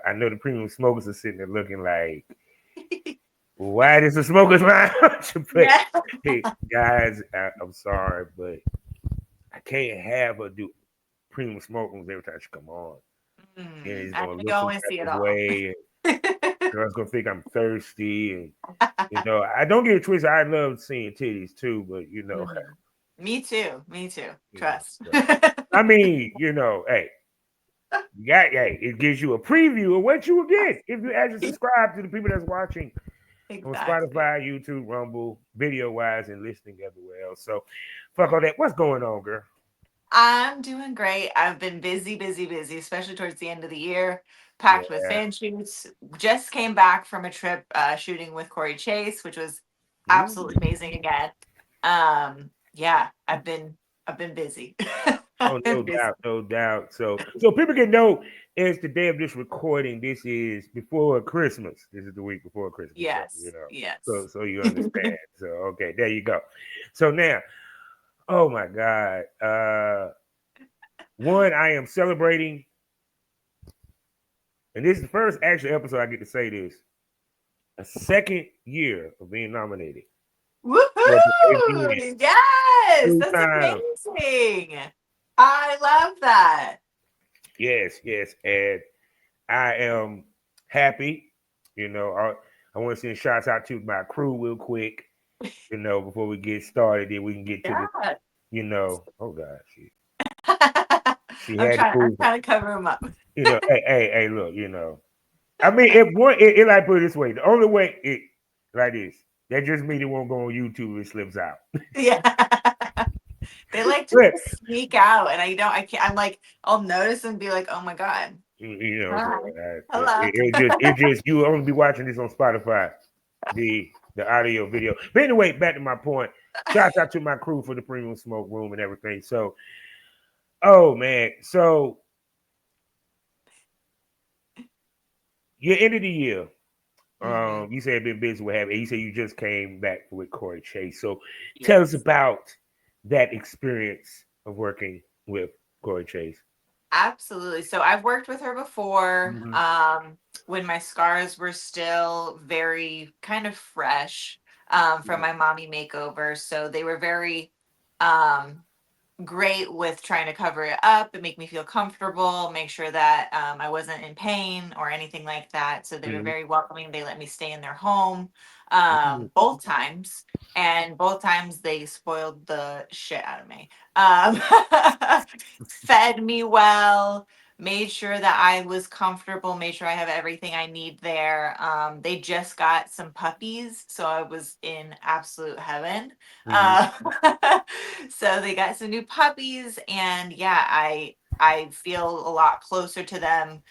I know the premium smokers are sitting there looking like, why is the smokers lounge? But Yeah. hey, guys, I'm sorry, but I can't have her do premium smoke rooms every time she come on. And it's I gonna know you look some always type see it of all. way, and girls gonna think I'm thirsty, and I don't get it twisted. I love seeing titties too, but Mhm. Me too. Me too. you know. Trust. So, I mean, hey, hey, it gives you a preview of what you will get if you actually subscribe to the people that's watching on Exactly. Spotify, YouTube, Rumble, video wise, and listening everywhere else. So, fuck all that. What's going on, girl? I'm doing great. I've been busy, busy, busy, especially towards the end of the year, Yeah. packed with fan shoots. Just came back from a trip shooting with Cory Chase, which was absolutely Ooh. amazing again. Yeah, I've been busy. Oh, I've been no busy. doubt, no doubt. So people can know it's the day of this recording. This is before Christmas. This is the week before Christmas. So Yes, so yes. you understand. So okay, there you go. So now, oh my God, one I am celebrating, and this is the first actual episode I get to say this. A second year of being nominated for the AVN. Woohoo! Yes, Two that's times. amazing. I love that. Yes, yes, and I am happy. I want to send shots out to my crew real quick. Before we get started, then we can get to the. Yeah. Oh God, she I'm had to trying. I'm prove it. trying to cover him up. Hey, look. I mean, if one, it like put it this way, the only way it like this, that just means it won't go on YouTube. If it slips out. Yeah. They like to But sneak out, and I don't. I can't. I'm like, I'll notice and be like, oh my god, so, hi, hello. it just you will only be watching this on Spotify, the audio video. But anyway, back to my point. Shouts out to my crew for the premium smoke room and everything. So, oh man, so your end of the year. Hmm. You said been busy with having. You said you just came back with Cory Chase. So, tell us Yes. about that experience of working with Cory Chase. Absolutely. So I've worked with her before, Mm-hmm. when my scars were still very kind of fresh, from my mommy makeover. So they were very um, great with trying to cover it up and make me feel comfortable, make sure that I wasn't in pain or anything like that. So they were Mm-hmm. very welcoming. They let me stay in their home Mm-hmm. both times. And both times they spoiled the shit out of me. Fed me well, made sure that I was comfortable, made sure I have everything I need there. They just got some puppies, so I was in absolute heaven. Mm-hmm. Uh, so they got some new puppies, and yeah, I feel a lot closer to them,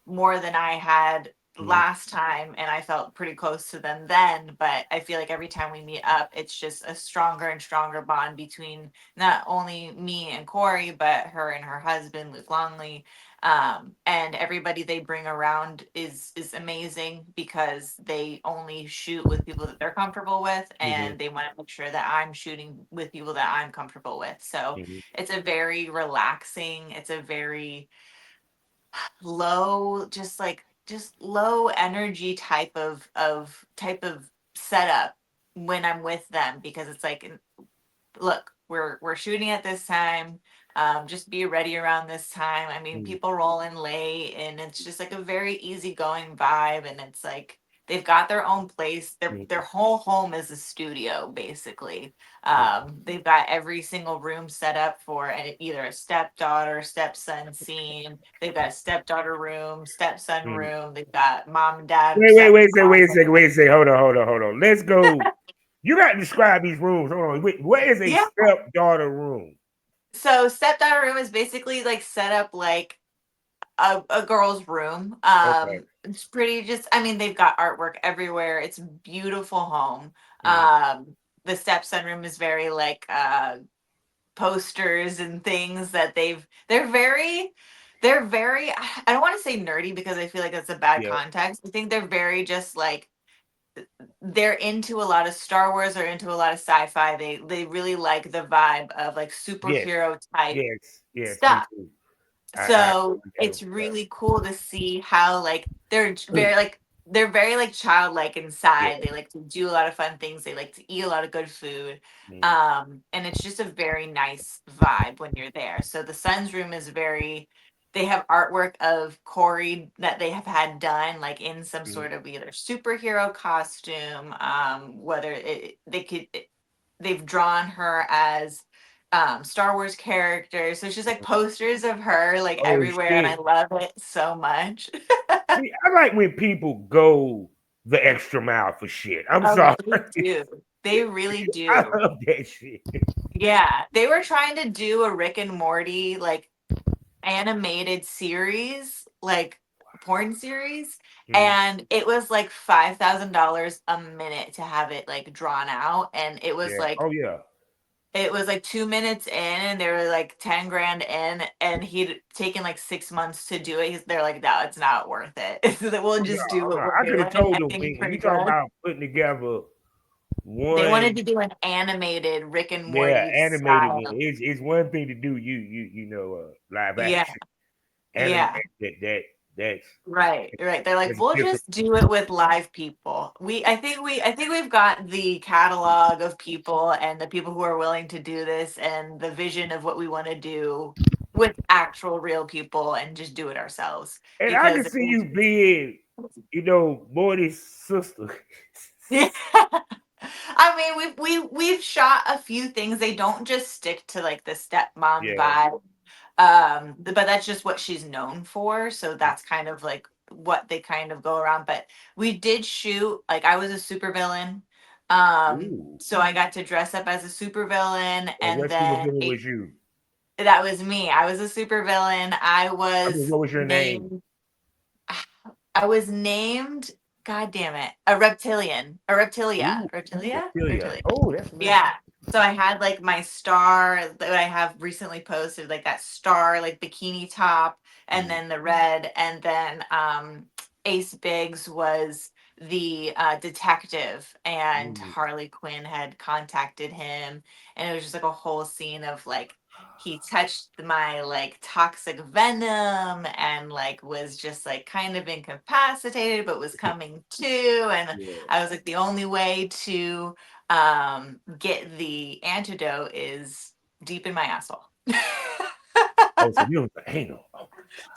more than I had Mm-hmm. last time, and I felt pretty close to them then. But I feel like every time we meet up, it's just a stronger and stronger bond between not only me and Cory, but her and her husband, Luke Longley. And everybody they bring around is amazing because they only shoot with people that they're comfortable with, Mm-hmm. and they want to make sure that I'm shooting with people that I'm comfortable with. So Mm-hmm. it's a very relaxing, it's a very low, just low energy type of setup when I'm with them, because it's like, look, we're shooting at this time. Just be ready around this time. I mean, Mm-hmm. people roll in late, and it's just like a very easygoing vibe. And it's like they've got their own place. Their whole home is a studio, basically. They've got every single room set up for either a stepdaughter, stepson scene. They've got a stepdaughter room, stepson Mm-hmm. room. They've got mom and dad Wait a separate second, wait a second, closets. wait a second. Hold on. Let's go. You got to describe these rooms. Hold on. Wait, what is a Yeah. stepdaughter room? So stepdaughter room is basically like set up like a girl's room. Okay. It's pretty, just, I mean, they've got artwork everywhere. It's a beautiful home. Mm-hmm. The stepson room is very like posters and things that they're very I don't want to say nerdy because I feel like that's a bad Yeah. context. I think they're very just like they're into a lot of Star Wars or into a lot of sci-fi. They really like the vibe of like Yes. superhero type Yes. Yes. Me stuff. too. I So that it's really cool to see how like they're very like childlike yeah. inside. They like to do a lot of fun things. They like to eat a lot of good food. Mm, And it's just a very nice vibe when you're there. So the Sun's room is very, they have artwork of Corey that they have had done like in some mm. sort of either superhero costume, whether they've drawn her as Star Wars characters. So it's just like posters of her like Oh everywhere, and I shit. love it so much. See, I like when people go the extra mile for shit. I'm Oh, sorry. they do. They really I do. love that shit. Yeah, they were trying to do a Rick and Morty like animated series, like porn series, Mm, and it was like $5,000 a minute to have it like drawn out, and yeah. Oh yeah. it was like 2 minutes in, and they were like 10 grand in, and he'd taken like 6 months to do it. They're like, no, it's not worth it. So that we'll Oh no. just do Oh no. what we're I could have doing. And told I them think it's when you pretty talk good. about putting together They wanted one, to do an animated Rick and yeah, Morty animated one. style. It's one thing to do live Yeah, action. Anime yeah. that's Right. They're like, that's we'll different. just do it with live people. I think we've got the catalog of people and the people who are willing to do this and the vision of what we want to do with actual real people and just do it ourselves. And I can Because see you being, Morty's sister. yeah. I mean, we've shot a few things. They don't just stick to like the stepmom Yeah. vibe. But that's just what she's known for. So that's kind of like what they kind of go around. But we did shoot, like I was a supervillain. Ooh. So I got to dress up as a supervillain, And and what she was then doing was you. that was me. I was a supervillain. I mean, what was your name? I was named, God damn it, a reptilian, a reptilia, Ooh, reptilia, Cecilia. reptilia. Oh, that's a nice. Yeah. So I had like my star that I have recently posted, like that star, like bikini top, and Mm, then the red, and then Ace Biggs was the detective, and mm. Harley Quinn had contacted him, and it was just like a whole scene of like he touched my like toxic venom and like was just like kind of incapacitated but was coming to, and Yeah. I was like the only way to get the antidote is deep in my asshole. Oh, so you was the anal. Oh,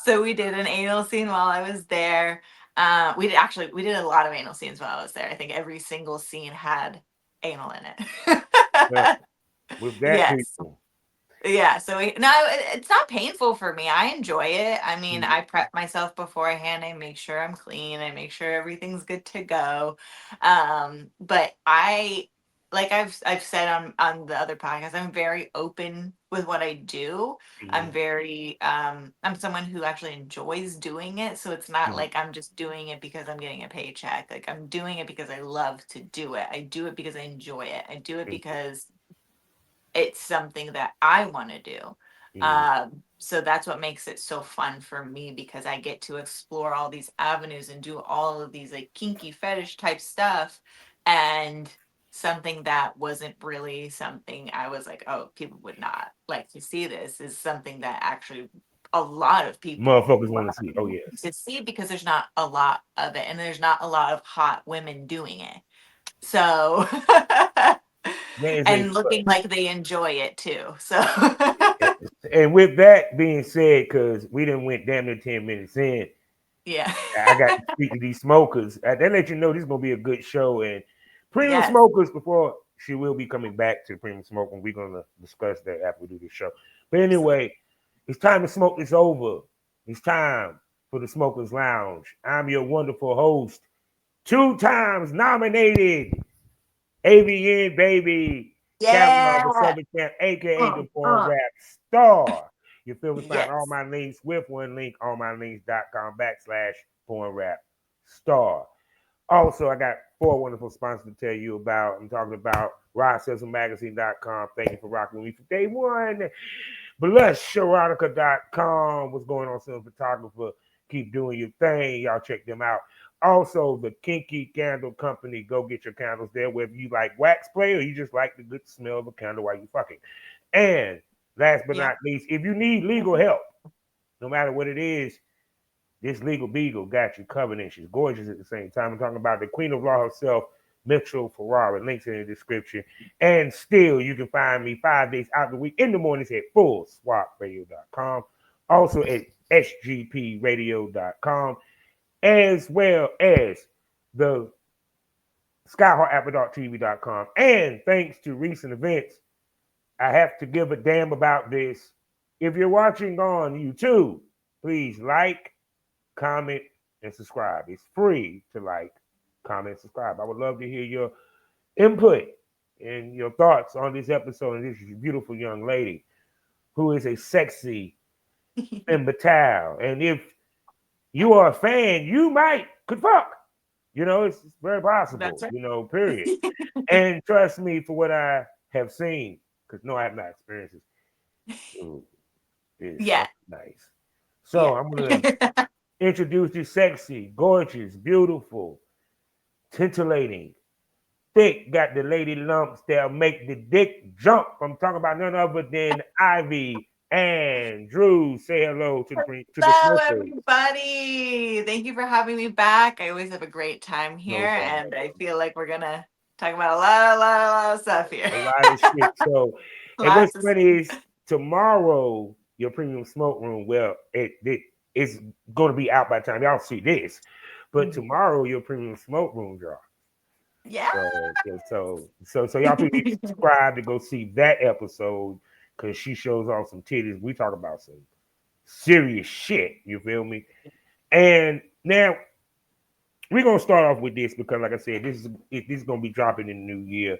So we did an anal scene while I was there. We did a lot of anal scenes while I was there. I think every single scene had anal in well, it. with that Yes. people. Yeah, so no, it's not painful for me. I enjoy it. I mean, Mm, I prep myself beforehand. I make sure I'm clean. I make sure everything's good to go. But like I've said on the other podcast, I'm very open with what I do. mm, I'm someone who actually enjoys doing it. So it's not mm, like I'm just doing it because I'm getting a paycheck. Like I'm doing it because I love to do it. I do it because I enjoy it. I do it mm, because it's something that I want to do. mm. So that's what makes it so fun for me because I get to explore all these avenues and do all of these like kinky fetish type stuff. And something that wasn't really something I was like, oh, people would not like to see this is something that actually a lot of people Motherfuckers want to see. Oh yeah. to see because there's not a lot of it and there's not a lot of hot women doing it. So There is a and looking like they enjoy it too. So and with that being said, because we didn't went damn near 10 minutes in, yeah. I got to speak to these smokers. They let you know this is gonna be a good show. And premium Yes. smokers, before she will be coming back to the premium smoke, and we're gonna discuss that after we do this show. But anyway, it's time to smoke this over. It's time for the Smokers Lounge. I'm your wonderful host, 2 times nominated AVN baby, Captain of the Yeah. Southern Camp, aka Uh, the Porn uh, Rap Star. You feel me? Find all yes. my links with one link on mylinks.com/ porn rap star. Also, I got 4 wonderful sponsors to tell you about. I'm talking about RodSizzleMagazine.com. Thank you for rocking with me for day one. BlushErotica.com. What's going on, Silver Photographer? Keep doing your thing. Y'all check them out. Also, the Kinky Candle Company. Go get your candles there, whether you like wax play or you just like the good smell of a candle while you fucking. And last but Yeah. not least, if you need legal help, No matter what it is, this legal beagle got you covered, and she's gorgeous at the same time. I'm talking about the queen of law herself, Mitchell Ferrara. Links in the description. And still, you can find me 5 days out of the week in the mornings at fullswapradio.com. Also at sgpradio.com, as well as the skyheartafterdarktv.com. And thanks to recent events, I have to give a damn about this. If you're watching on YouTube, please like, comment, and subscribe. It's free to like, comment, and subscribe. I would love to hear your input and your thoughts on this episode and this beautiful young lady who is a sexy imbecile. And if you are a fan, you could fuck. It's very That's possible, right. period. And trust me for what I have seen, because no, I have not experienced this. Ooh, it is Yeah. so nice. Yeah. So I'm going to introduce you sexy, gorgeous, beautiful, titillating, thick, got the lady lumps that'll make the dick jump. I'm talking about none other than Ivy and Drew. Say hello to the Hello, Smithers. everybody. Thank you for having me back. I always have a great time here, No problem. and I feel like we're gonna talk about a lot of stuff here. A lot of shit. So, and what's Lots of funny is tomorrow your premium smoke room. Well, it's going to be out by the time y'all see this, but stuff. tomorrow your premium smoke room drops. Yeah. So y'all please subscribe to go see that episode because she shows off some titties. We talk about some serious shit. You feel me? And now we're gonna start off with this because, like I said, this is gonna be dropping in the new year,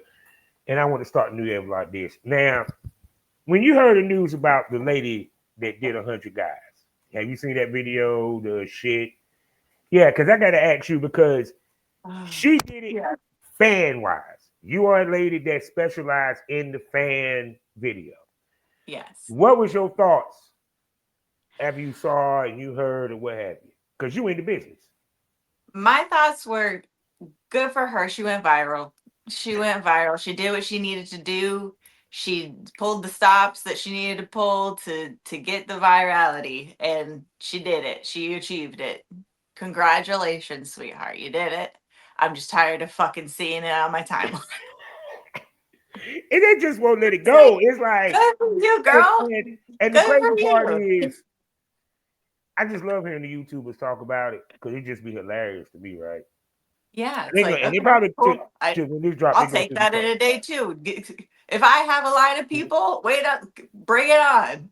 and I want to start the new year like this. Now, when you heard the news about the lady that did 100 guys, have you seen that video? The shit, yeah. Because I gotta ask you because she did it Yeah. fan wise. You are a lady that specialized in the fan video. Yes. What was your thoughts after you saw and you heard or what have you? Because you in the business. My thoughts were good for her. She went viral. She went viral. She did what she needed to do. She pulled the stops that she needed to pull to get the virality, and she did it. She achieved it. Congratulations, sweetheart. You did it. I'm just tired of fucking seeing it on my timeline. And they just won't let it It's like, go. It's like, good for you, and, girl. and, and the Good crazy for part you. is, I just love hearing the YouTubers talk about it because it just be hilarious to me, right? Yeah, And it's they, like, and they okay, probably cool. when this drop, they I'll go take to the that in a day too. If I have a line of people, wait up, bring it on.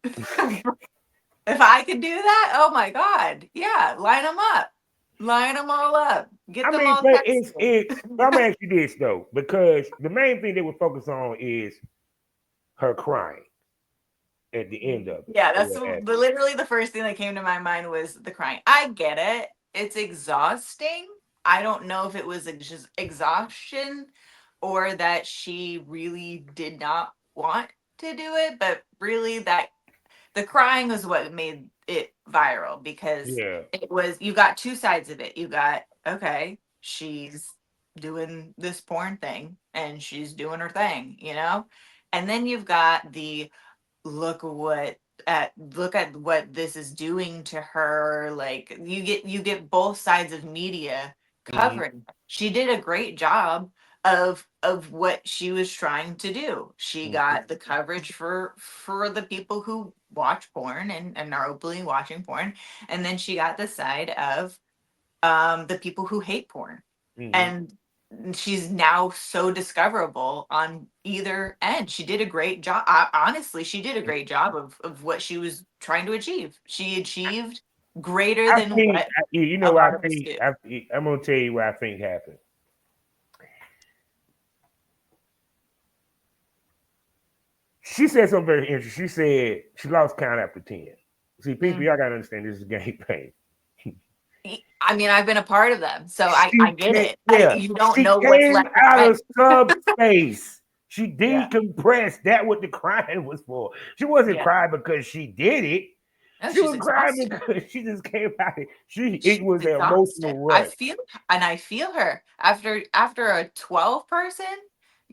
If I could do that, oh my God. Yeah, line them up. Line them all up. Get I them mean, all but it's texted. it's. I'm gonna ask you this though, because the main thing they would focus on is her crying at the end of it, Yeah, or that's what have you. literally the first thing that came to my mind was the crying. I get it. It's exhausting. I don't know if it was just exhaustion or that she really did not want to do it, but really that the crying was what made it viral because Yeah. it was you got two sides of it. You got okay, she's doing this porn thing and she's doing her thing, you know? And then you've got the look at what this is doing to her. Like you get both sides of media Mm-hmm. covering. She did a great job of what she was trying to do. She Mm-hmm. got the coverage for the people who watch porn and are openly watching porn, and then she got the side of the people who hate porn. Mm-hmm. And she's now so discoverable on either end. She did a great job. Honestly, she did a great job of what she was trying to achieve. She achieved greater I than think what you know a what I lot of us think. do. I'm gonna tell you what I think happened. She said something very interesting. She said she lost count after 10. See, people, Mm. y'all gotta understand this is gangbang. I mean, I've been a part of them, so I She get came, it. yeah, You don't she know what's came left out of behind. subspace. She Yeah, decompressed. That what the crying was for. She wasn't yeah. crying because she did it. No, She she's was crying exhausted. because she just came out. It She's was an exhausted. emotional rush. I feel her after a 12-person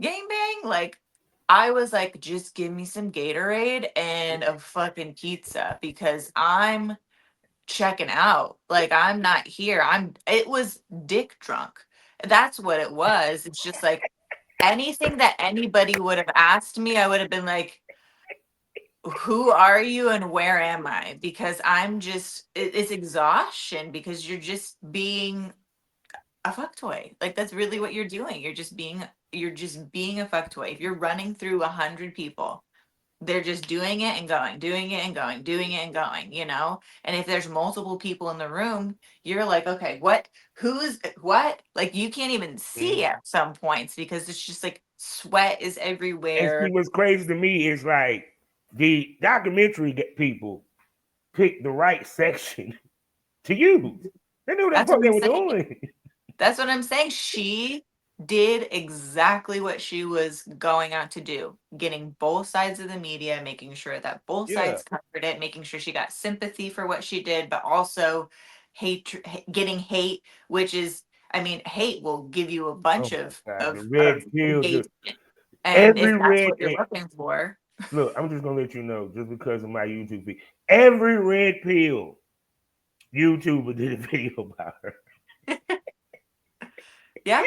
gangbang. Like I was like, just give me some Gatorade and a fucking pizza because I'm checking out. Like I'm not here. It was dick drunk. That's what it was. It's just like anything that anybody would have asked me, I would have been like, who are you and where am I? Because I'm just it's exhaustion because you're just being a fuck toy. Like that's really what you're doing. You're just being a fuck toy. If you're running through 100 people, they're just doing it and going, doing it and going, doing it and going, you know? And if there's multiple people in the room, you're like, okay, who's what? Like you can't even see Mhm. at some points because it's just like sweat is And see, everywhere. what's crazy to me is like the documentary people picked the right section to use. They knew what the That's what fuck they I'm were saying. doing. That's what I'm saying. She did exactly what she was going out to do, getting both sides of the media, making sure that both Yeah. sides covered it, making sure she got sympathy for what she did, but also getting hate, which is, I mean, hate will give you a Oh bunch my of god, the of red of pill. engagement, and Every if that's red. what you're looking for, Look, I'm just gonna let you know, just because of my YouTube feed, every red pill YouTuber did a video about her. yeah,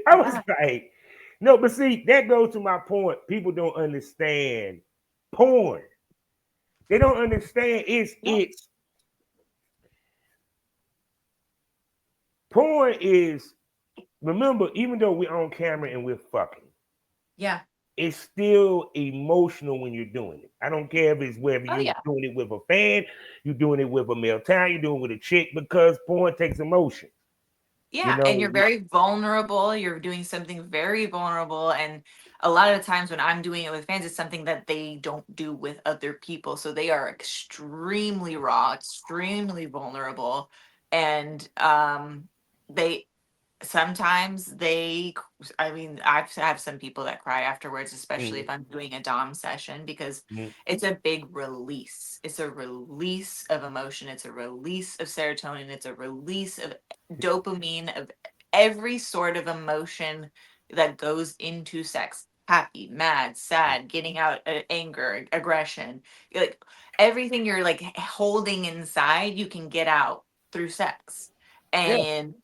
I was yeah, like, no, but see, that goes to my point. People don't understand porn. They don't understand yeah, it's porn is, remember, even though we're on camera and we're fucking, yeah, it's still emotional when you're doing it. I don't care if it's whether oh you're yeah. doing it with a fan, you're doing it with a male talent, you're doing it with a chick, because porn takes emotion. You Yeah, and know, you're very vulnerable. You're doing something very vulnerable. And a lot of the times when I'm doing it with fans, it's something that they don't do with other people. So they are extremely raw, extremely vulnerable. And they sometimes I mean, I've have some people that cry afterwards, especially if mm, I'm doing a dom session, because mm, it's a big release. It's a release of emotion, it's a release of serotonin, it's a release of dopamine, of every sort of emotion that goes into sex: happy, mad, sad, getting out, anger, aggression, like everything you're like holding inside, you can get out through sex. yeah, And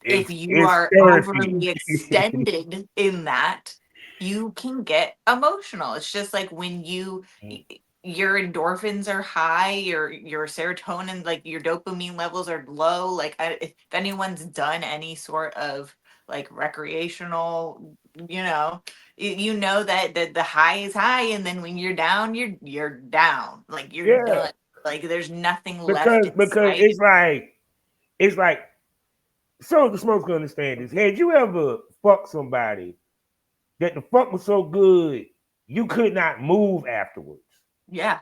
if you it's are therapy. overly extended in that, you can get emotional. It's just like when your endorphins are high, your serotonin, like your dopamine levels are low. Like if anyone's done any sort of like recreational, you know, you know that the high is high, and then when you're down, you're down. Like you're Yeah, done. Like there's nothing left because inside. it's like so the smoke's gonna understand this. Had you ever fucked somebody that the fuck was so good you could not move afterwards? Yeah.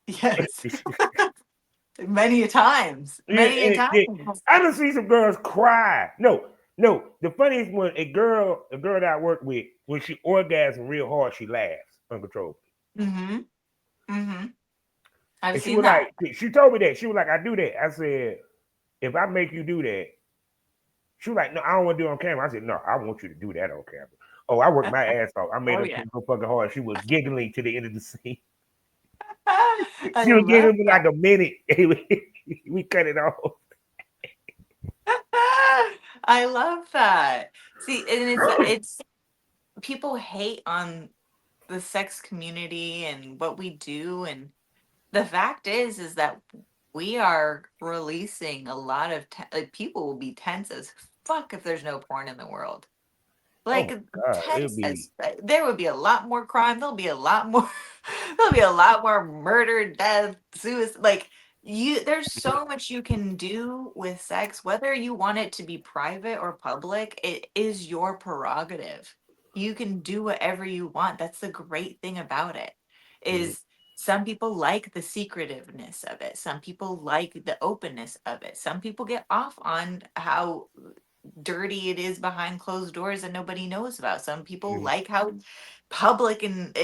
Yes. Many a times. Yeah, Many a times. I done see some girls cry. No, no. The funniest one, a girl that I work with, when she orgasms real hard, she laughs uncontrollably. Mm-hmm. Mm-hmm. I've And she seen was that. like, she told me that. She was like, I do that. I said, if I make you do that, she was like, no, I don't want to do it on camera. I said, no, I want you to do that on camera. Oh, I worked my ass off. I made Oh her yeah. so fucking hard. She was giggling to the end of the scene. I She was love giggling for that. like a minute. We cut it off. I love that. See, and it's people hate on the sex community and what we do, and the fact is that we are releasing a lot of like people will be tense as fuck if there's no porn in the world. Oh Like my god, it'll tense be as there would be a lot more crime. There'll be a lot more. There'll be a lot more murder, death, suicide. Like there's so much you can do with sex, whether you want it to be private or public. It is your prerogative. You can do whatever you want. That's the great thing about it. mm, Is some people like the secretiveness of it. Some people like the openness of it. Some people get off on how dirty it is behind closed doors that nobody knows about. Some people mm, like how public and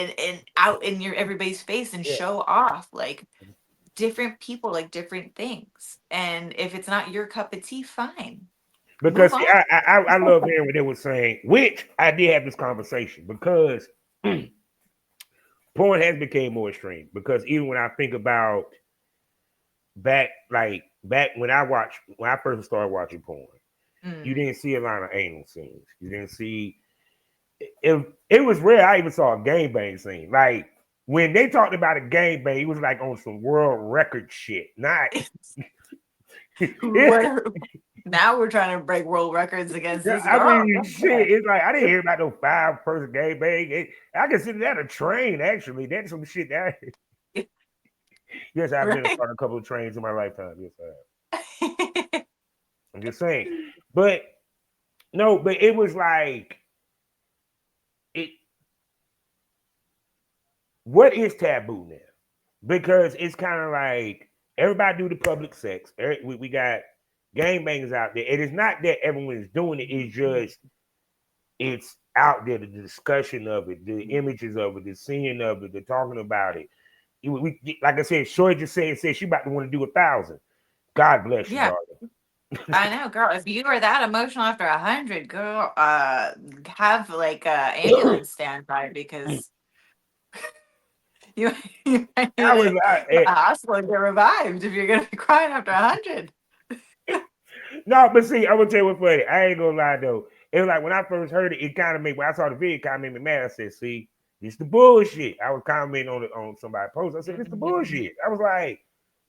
out in your everybody's face and yeah. show off. Like different people like different things. And if it's not your cup of tea, fine. Because Move see, on. I love hearing what they were saying, which I did have this conversation because porn has become more extreme. Because even when I think about back when I first started watching porn, you Mm. didn't see a lot of anal scenes. You didn't see it was rare. I even saw a gangbang scene. Like when they talked about a gangbang, it was like on some world record shit. Not What it, now we're trying to break world records against yeah, this I girl. mean, shit. It's like I didn't hear about no 5-person gangbang. I consider that a train. Actually, that's some shit that. Yes, I've been Right? on a couple of trains in my lifetime. Yes, I have. I'm just saying, but no, but it was like it. What is taboo now? Because it's kind of like everybody do the public sex. We got gangbangers out there. It is not that everyone is doing it. It's just it's out there. The discussion of it, the images of it, the seeing of it, the talking about it. Like I said, Shorty just said she about to want to do 1,000. God bless you, Yeah, darling. I know, girl. If you were that emotional after 100, girl, have like a ambulance standby because you, you might need I was to go to the hospital and get revived if you're gonna be crying after 100. no, but see, I'm gonna tell you what's funny. I ain't gonna lie though. It was like when I first heard it, it kind of made when I saw the video, it kind of made me mad. I said, "See, this the bullshit." I was commenting on somebody's post. I said, "This the bullshit." I was like,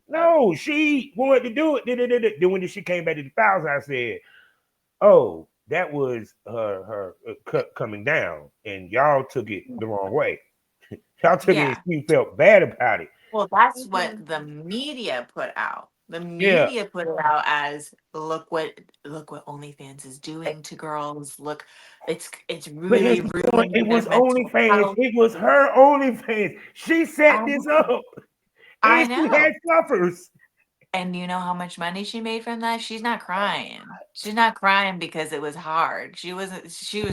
"No, she wanted to do it." Then when she came back to the 1,000, I said, "Oh, that was her cut coming down, and y'all took it the wrong way. Y'all took it, and Yeah. she felt bad about it." Well, that's what the media put out. The Yeah, media put it out as look what OnlyFans is doing to girls. Look, it's but here's really the point. It ruining their was mental OnlyFans. health. It was her OnlyFans. She set I this know. up. I And she had know. suffers. And you know how much money she made from that? She's not crying. She's not crying because it was hard. She was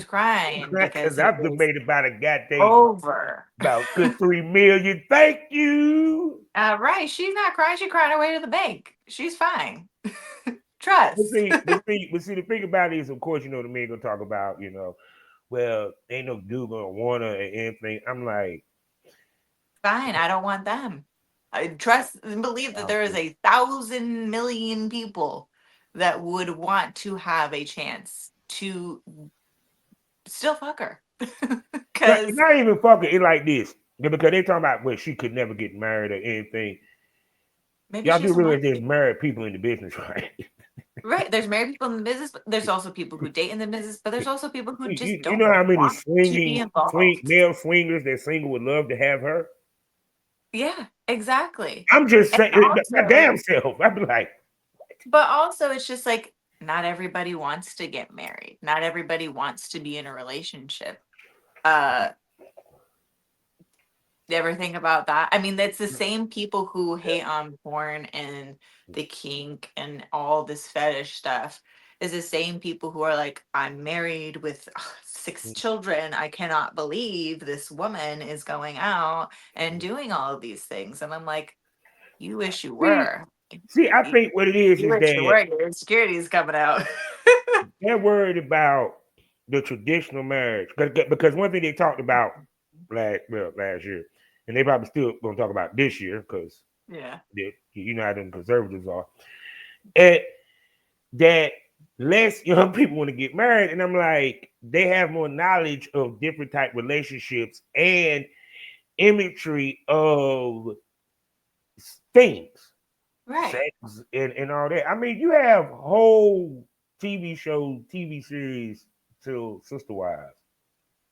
crying Because because it I've been was made about a goddamn over. about good 3 million. Thank you. Right. She's not crying. She cried her way to the bank. She's fine. But Trust. see, the thing about it is, of course, the men gonna talk about, well, ain't no dude gonna wanna or anything. I'm like, Fine. I don't want them. I trust and believe that there is 1,000,000,000 people that would want to have a chance to still fuck her. but Because not even fucking it like this. Yeah, because they talking about well, she could never get married or anything. maybe Y'all she do doesn't realize want there's to. married people in the business, right? Right. There's married people in the business, but there's also people who date in the business, but there's also people who just You don't know how many want to be involved. male swingers that single would love to have her? Yeah, exactly. I'm just And saying, my also, damn self. I'd be like, but also it's just like not everybody wants to get married. Not everybody wants to be in a relationship. Uh You ever think about that? I mean, that's the same people who hate on porn and the kink and all this fetish stuff is the same people who are like, I'm married with 6 children. I cannot believe this woman is going out and doing all of these things. And I'm like, you wish you see, were. I You, think what it is you is wish you that were. Your insecurity is coming out. they're worried about the traditional marriage because one thing they talked about last year, and they probably still gonna talk about this year because Yeah. how them conservatives are, and that less young people want to get married, and I'm like, they have more knowledge of different type relationships and imagery of things, Right. sex, and all that. I mean, you have whole TV shows, TV series to Sister Wives.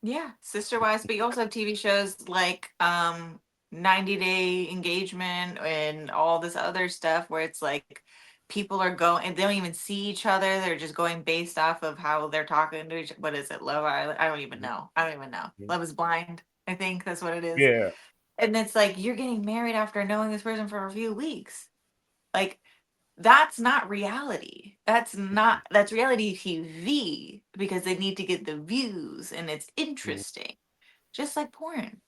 Yeah, Sister Wives, but you also have TV shows like 90 Day Engagement and all this other stuff where it's like people are going and they don't even see each other. They're just going based off of how they're talking to each. What is it? Love Island? I don't even know. I don't even know. Love is Blind. I think that's what it is. Yeah, And it's like you're getting married after knowing this person for a few weeks. Like that's not reality. That's reality TV because they need to get the views and it's interesting. Just like porn.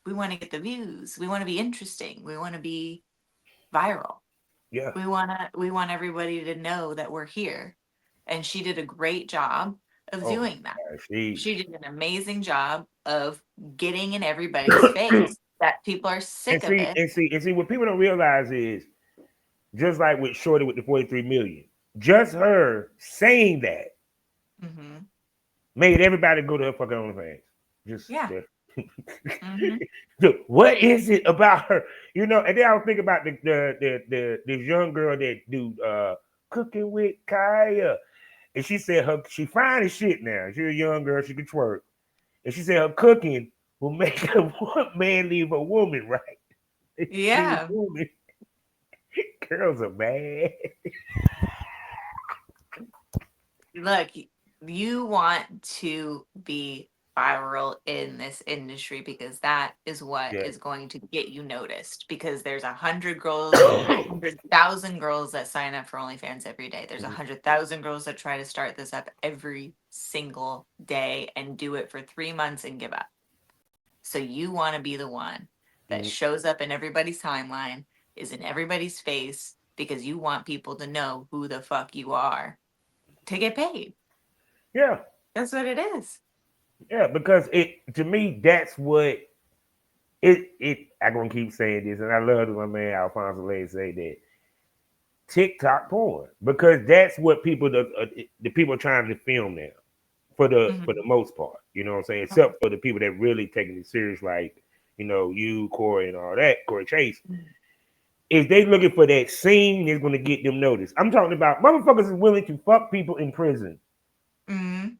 We want to get the views. We want to be interesting. We want to be viral. yeah. We want everybody to know that we're here. And she did a great job of Oh my doing that. gosh, she. She did an amazing job of getting in everybody's face that people are sick of it. And see, what people don't realize is Just like with Shorty with the 43 million. Just her saying that Mm-hmm. made everybody go to her fucking OnlyFans. Just Yeah. there. Mm-hmm. Dude, what is it about her? You know, and then I was thinking about the this young girl that do cooking with Kaya. And she said she fine as shit now. She's a young girl, she can twerk. And she said her cooking will make a man leave a woman, right? Leave a Yeah. woman. Girls are bad. Look, you want to be viral in this industry because that is what Yeah. is going to get you noticed. Because there's 100 girls, 100,000 girls that sign up for OnlyFans every day. There's 100,000 girls that try to start this up every single day and do it for 3 months and give up. So you want to be the one that Mhm. shows up in everybody's timeline, is in everybody's face because you want people to know who the fuck you are to get paid. Yeah, That's what it is. yeah, because it to me that's what it. I'm gonna keep saying this, and I love my man Alfonso Lay say that TikTok porn because that's what people the people are trying to film now for the Mhm. most part. You know what I'm saying? Mhm. Except for the people that really taking it serious, like you, Cory, and all that, Cory Chase. If they looking for that scene, it's gonna get them noticed. I'm talking about motherfuckers is willing to fuck people in prison Mhm.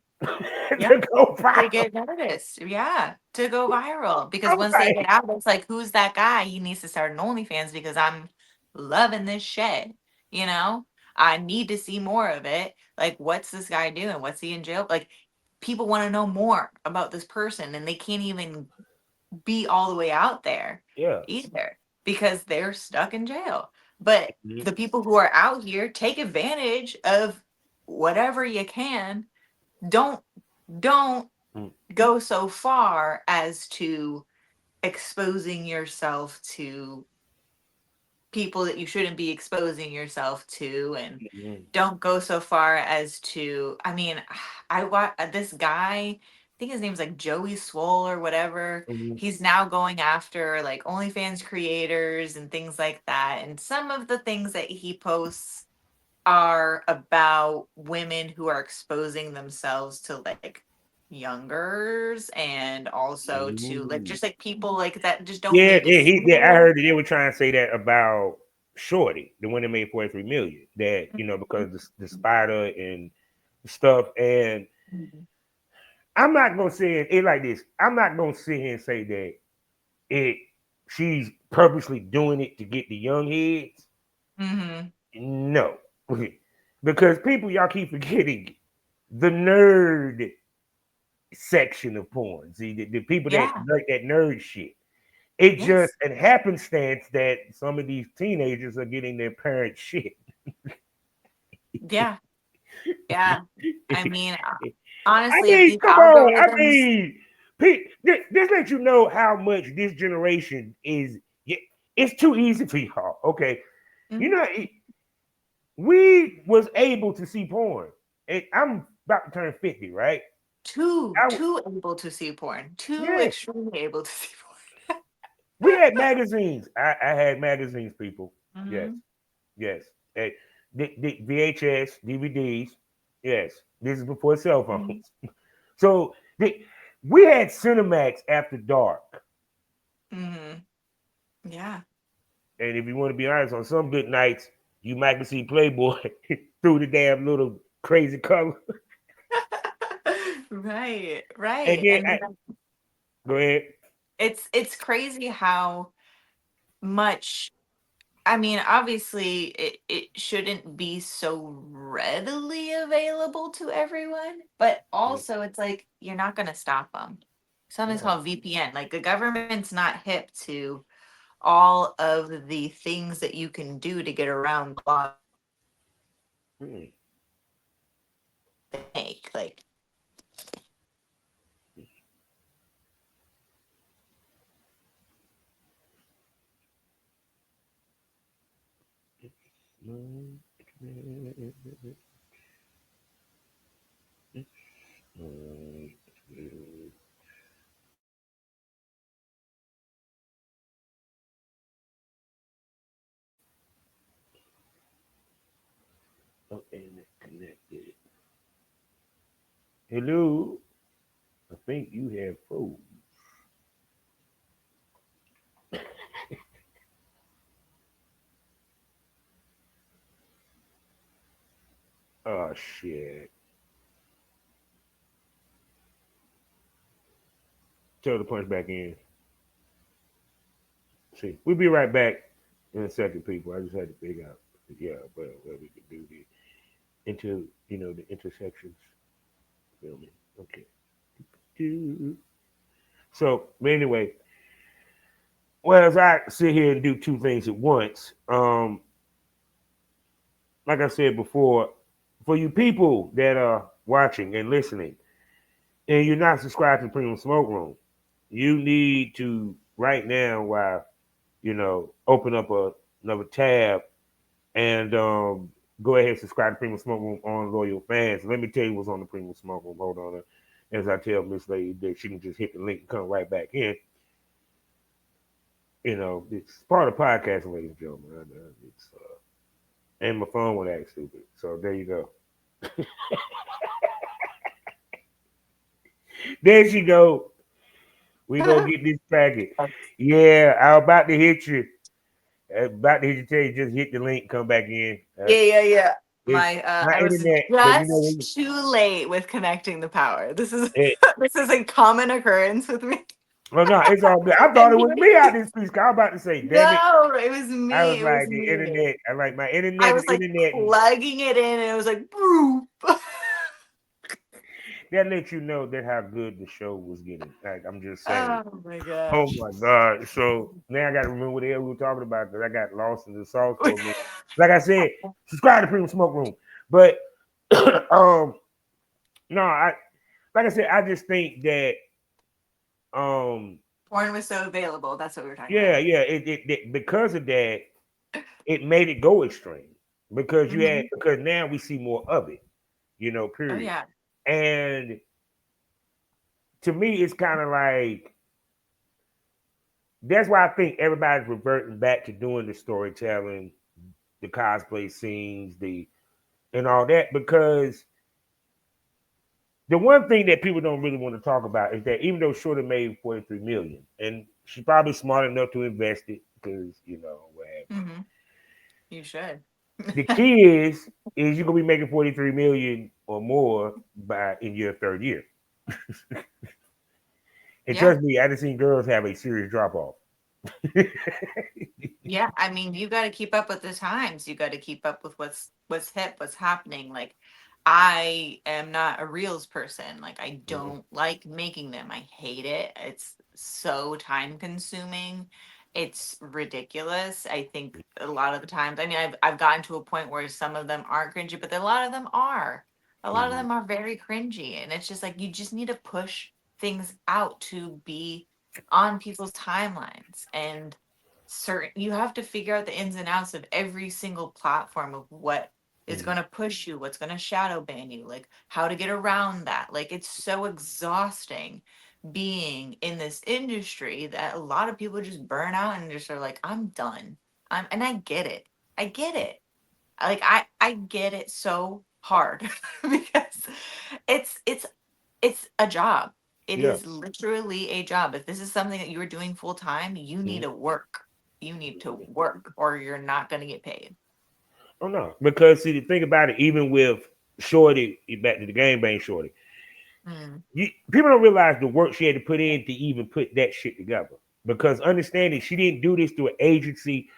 Yeah. to go They viral. get noticed. Yeah. To go viral. Because I'm once they get like, out, it's like, who's that guy? He needs to start an OnlyFans because I'm loving this shit. You know? I need to see more of it. Like, what's this guy doing? What's he in jail? Like, people want to know more about this person and they can't even be all the way out there yeah. either because they're stuck in jail. But Mhm. the people who are out here take advantage of whatever you can. Don't don't Mm. go so far as to exposing yourself to people that you shouldn't be exposing yourself to, and Mhm. don't go so far as to, I mean, I watch this guy, I think his name's like Joey Swole or whatever. Mhm. He's now going after like OnlyFans creators and things like that, and some of the things that he posts are about women who are exposing themselves to like youngers, and also to like Mhm. just like people like that just don't Yeah, make it yeah, I through. heard that they were trying to say that about Shorty, the one that made 43 million. That because the spider and stuff, and Mhm. I'm not gonna say it like this. I'm not gonna sit here and say that it she's purposely doing it to get the young heads. Mhm. No, because people y'all keep forgetting the nerd section of porn. See, the people that Yeah. like that nerd shit. It just Yes. an happenstance that some of these teenagers are getting their parents shit. Yeah. Yeah. I mean, I honestly, if mean, these come on. I algorithms, mean, this lets you know how much this generation is. It's too easy for y'all. Okay, you mhm, know, we was able to see porn. And I'm about to turn 50, right? too I too able to see porn, too yeah, extremely able to see we had magazines. I had magazines, people. Yes, porn. yes. Hey, VHS, DVDs. Yes, this is before cell Mhm. phones. So we had Cinemax after dark. Mhm. Yeah. And if you want to be honest, on some good nights, you might see Playboy through the damn little crazy color. Right, And right. then And go ahead. it's crazy how much, I mean, obviously it shouldn't be so readily available to everyone, but also it's like you're not going to stop them. Something's Yeah. called VPN. Like the government's not hip to all of the things that you can do to get around the law Hmm. they make. Like, Oh, internet connected. Hello. I think you have froze. Oh shit. Tell her to punch back in. See, we'll be right back in a second, people. I just had to figure out, yeah, but where we could do the the intersections. Feel me? Okay. So, but anyway, well, as I sit here and do two things at once, like I said before, for you people that are watching and listening, and you're not subscribed to Premium Smoke Room, you need to right now, while open up another tab and go ahead and subscribe to Premium Smoke Room on Loyal Fans. Let me tell you what's on the Premium Smoke Room. Hold on, as I tell Miss Lady that she can just hit the link and come right back in. It's part of the podcast, ladies and gentlemen. It's and my phone went act stupid. So there you go. There she go. We go get this packet. Yeah, I was about to hit you. About to hit you. Tell you just hit the link, come back in. Yeah. It's my I was internet, but just too late with connecting the power. This is it, this is a common occurrence with me. well, no, it's all good. I thought And it was me out this piece. I was about to say, damn it. no, it was I me. was It was like, the me. internet. I like my I internet is was like internet. And plugging it in, and it was like, boop. that lets you know that how good the show was getting. Like, I'm just saying. Oh my Oh gosh. my God. So now I got to remember what the hell we were talking about because I got lost in the sauce for a minute. Like I said, subscribe to Premium Smoke Room. But, no, like I said, I just think that, Porn was so available. That's what we were talking about. yeah, it because of that, it made it go extreme because Hmm. because now we see more of it, Oh period. yeah. And to me, it's kind of like that's why I think everybody's reverting back to doing the storytelling, the cosplay scenes, the and all that because the one thing that people don't really want to talk about is that even though Shorty made 43 million, and she's probably smart enough to invest it because what have you. Hmm. You should. The key is you're gonna be making 43 million or more by in your third year. And Yeah. trust me, I have seen girls have a serious drop off. Yeah, I mean, you got to keep up with the times. You got to keep up with what's hip, what's happening. Like, I am not a reels person. Like, I don't like making them. I hate it. It's so time consuming. It's ridiculous. I think a lot of the times, I mean, I've gotten to a point where some of them aren't cringy, but a lot of them are. A lot of Mhm. them are very cringy, and it's just like you just need to push things out to be on people's timelines and certain you have to figure out the ins and outs of every single platform of what is going Mhm. to push you, what's going to shadow ban you, like how to get around that. Like it's so exhausting being in this industry that a lot of people just burn out and just are like, I'm done. And I get it. I get it. Like I get it so hard because it's it's a job. It Yeah. is literally a job. If this is something that you're doing full time, you need Mhm. to work. You need to work or you're not going to get paid. Oh no, because see the thing about it, even with Shorty, back to the gangbang Shorty, Mm. people don't realize the work she had to put in to even put that shit together. Because understanding she didn't do this through an agency,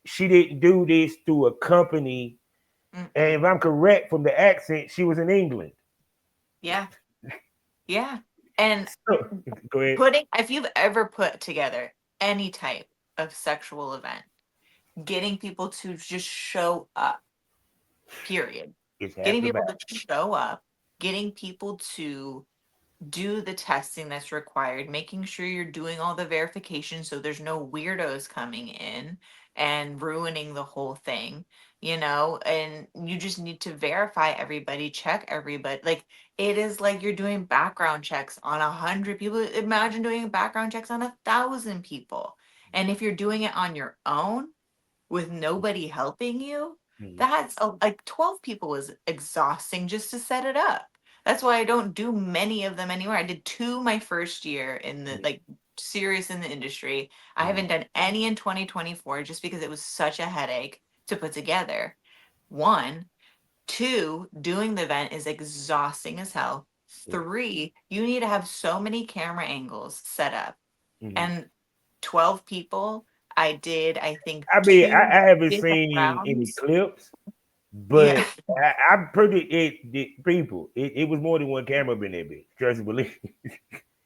she didn't do this through a company. And if Mm-mm. I'm correct from the accent, she was in England. Yeah. Yeah. And So, go ahead. putting, if you've ever put together any type of sexual event, getting people to just show up, period. It's half Getting the people battle. to show up, getting people to do the testing that's required, making sure you're doing all the verification so there's no weirdos coming in and ruining the whole thing, and you just need to verify everybody, check everybody. Like it is like you're doing background checks on 100 people. Imagine doing background checks on 1,000 people. And if you're doing it on your own with nobody helping you, Mhm. That's like 12 people was exhausting just to set it up. That's why I don't do many of them anymore. I did two my first year in the like serious in the industry. I Mhm. haven't done any in 2024 just because it was such a headache to put together. One, two, doing the event is exhausting as hell. Yeah. Three, you need to have so many camera angles set up. Mhm. And 12 people, I did, I think, I mean, two I haven't different seen any rounds. clips, Yeah. but I'm pretty people. It was more than one camera up in there, bitch. Trust and believe.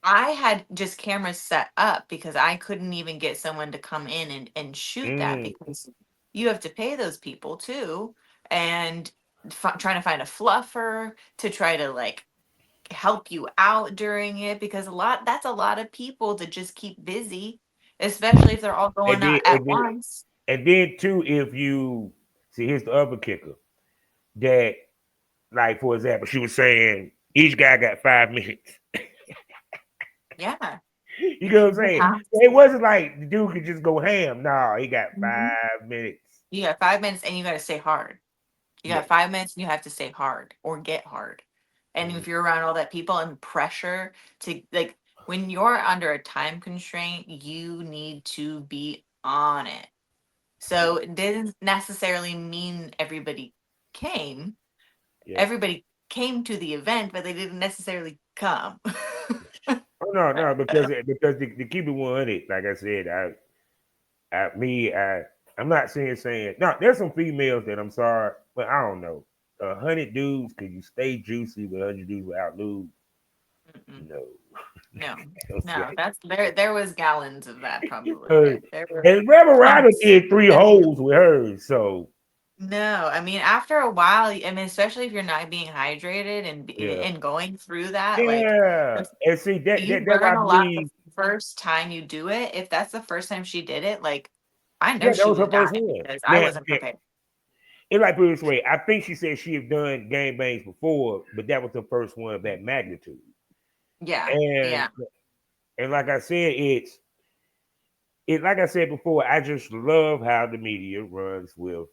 I had just cameras set up because I couldn't even get someone to come in and shoot that Mm, because you have to pay those people too. And trying to find a fluffer to try to like help you out during it because that's a lot of people to just keep busy, especially if they're all and going then out at once. and then too, if you see, here's the other kicker that, like for example, she was saying each guy got 5 minutes. Yeah. You know what I'm You saying? have It wasn't like the dude could just go ham. No, he got Mhm. 5 minutes. You got 5 minutes and you got to stay hard. You Yeah. got 5 minutes and you have to stay hard or get hard. And Mhm. if you're around all that people and pressure to like when you're under a time constraint, you need to be on it. So it didn't necessarily mean everybody came. Yeah. Everybody came to the event, but they didn't necessarily come. Oh no, no, because to keep it 100, like I said, I'm not saying no. There's some females that I'm sorry, but I don't know. 100 dudes, could you stay juicy with 100 dudes without lube? Mm-mm. No. No, no, Okay. that's there. There was gallons of that probably Uh, there. There were and Rebel Rider pumps. did three holes with hers, so No, I mean after a while, I mean especially if you're not being hydrated and yeah, going through that, like yeah. And see you that's why burn I a lot the believe, first time you do it. If that's the first time she did it, like I know yeah, that she was was her first dying one. because I Now, wasn't prepared. it like put it this way, I think she said she had done gang bangs before, but that was the first one of that magnitude. Yeah, And yeah. like I said, like I said before, I just love how the media runs with,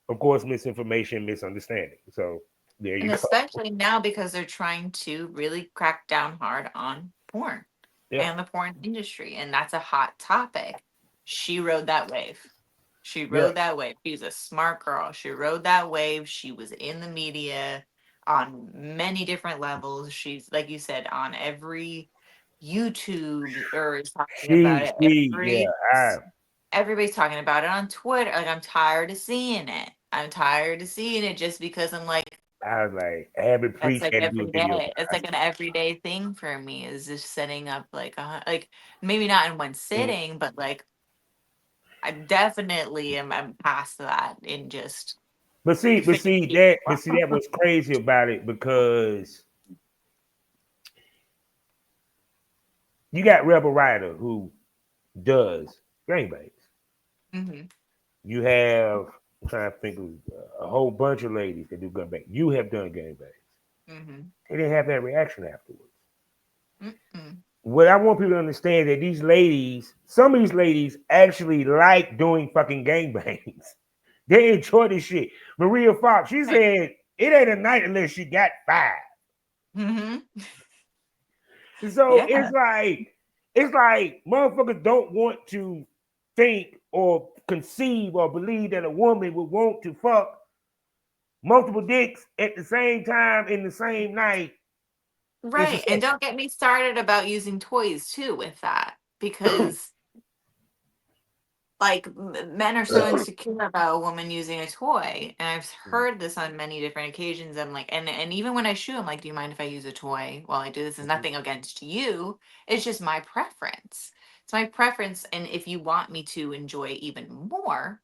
of course, misinformation, misunderstanding. So there And you go. especially now because they're trying to really crack down hard on porn Yeah, and the porn industry, and that's a hot topic. She rode that wave. She yeah. rode that wave. She's a smart girl. She rode that wave. She was in the media on many different levels. She's like you said on every YouTube or is talking about it. Yeah. Everybody's talking about it on Twitter. Like I'm tired of seeing it. I'm tired of seeing it just because I'm like I was like, I haven't that's preached like had to do a every video. day. It's like an everyday thing for me is just setting up like like maybe not in one Mm. sitting, but like I definitely am past that in just figuring people But see, that out. was crazy about it because you got Rebel Rider who does gangbangs. Hmm. You have, I'm trying to think of a whole bunch of ladies that do gunbang. You have done gangbangs. Hmm. They didn't have that reaction afterwards. Mm-mm. What I want people to understand that these ladies, some of these ladies actually like doing fucking gangbangs. They enjoy this shit. Maria Fox, she Right. said it ain't a night unless she got five. Hmm. So Yeah. it's like motherfuckers don't want to think or conceive or believe that a woman would want to fuck multiple dicks at the same time in the same night. It's a Right. And sex. don't get me started about using toys too with that because like men are so insecure about a woman using a toy and I've heard this on many different occasions. I'm like and even when I shoot I'm like, do you mind if I use a toy while I do this? Is nothing against you, it's just my preference. It's my preference, and if you want me to enjoy even more,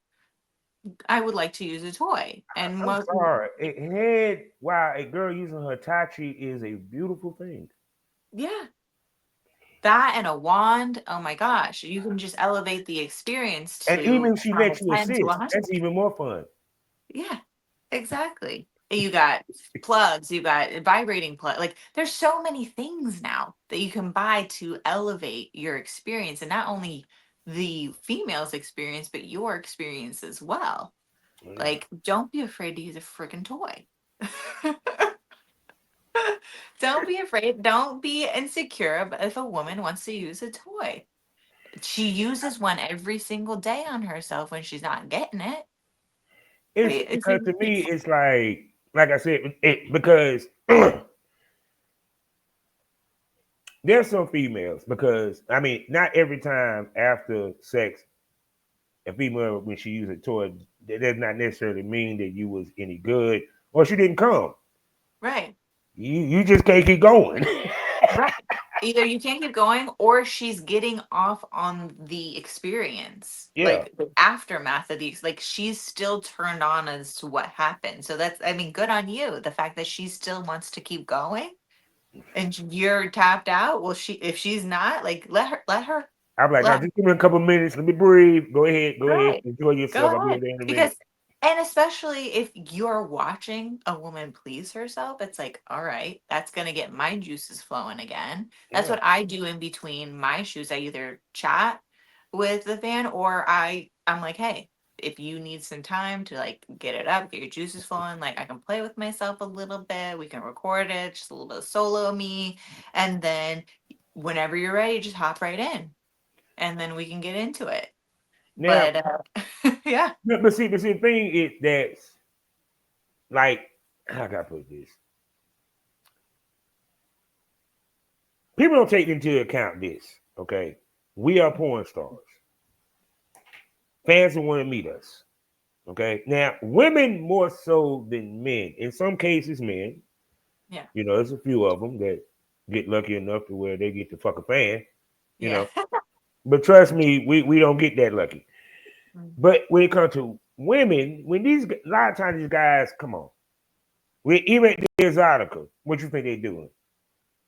I would like to use a toy. And I'm most sorry. It had wow, a girl using her tachi is a beautiful thing. yeah, that and a wand, oh my gosh, you can just elevate the experience And even to if she from a lets you 10 to a assist, 100. that's even more fun. Yeah, exactly. You got plugs, you got vibrating plug. Like there's so many things now that you can buy to elevate your experience and not only the female's experience, but your experience as well. Like, don't be afraid to use a freaking toy. Don't be afraid. Don't be insecure if a woman wants to use a toy. She uses one every single day on herself when she's not getting it. It's Wait, because to me, it's like I said, because there's some females because I mean, not every time after sex, a female when she uses a toy, that does not necessarily mean that you was any good or she didn't come. right. You just can't keep going. Right. Either you can't keep going or she's getting off on the experience, Yeah, like the aftermath of like she's still turned on as to what happened. So that's, I mean, good on you. The fact that she still wants to keep going and you're tapped out. Well, if she's not, like, I'm like, now let just give me a couple minutes. Let me breathe. Go ahead, Right. enjoy Go yourself. I'll be ahead. there in a minute. Because, and especially if you're watching a woman please herself, it's like, all right, that's going to get my juices flowing again. That's Yeah. what I do in between my shoes. I either chat with the fan or I'm like, hey, if you need some time to like get it up, get your juices flowing, like I can play with myself a little bit. We can record it, just a little bit of solo me. And then whenever you're ready, just hop right in and then we can get into it. Now, But yeah. but see, the thing is that like, how can I put this? People don't take into account this. Okay, we are porn stars. Fans will want to meet us. Okay, now women more so than men. In some cases, men. Yeah. You know, there's a few of them that get lucky enough to where they get to fuck a fan. You Yeah. know, but trust me, we don't get that lucky. Mm. But when it comes to women, when these a lot of times these guys come on, we even this article, what you think they doing?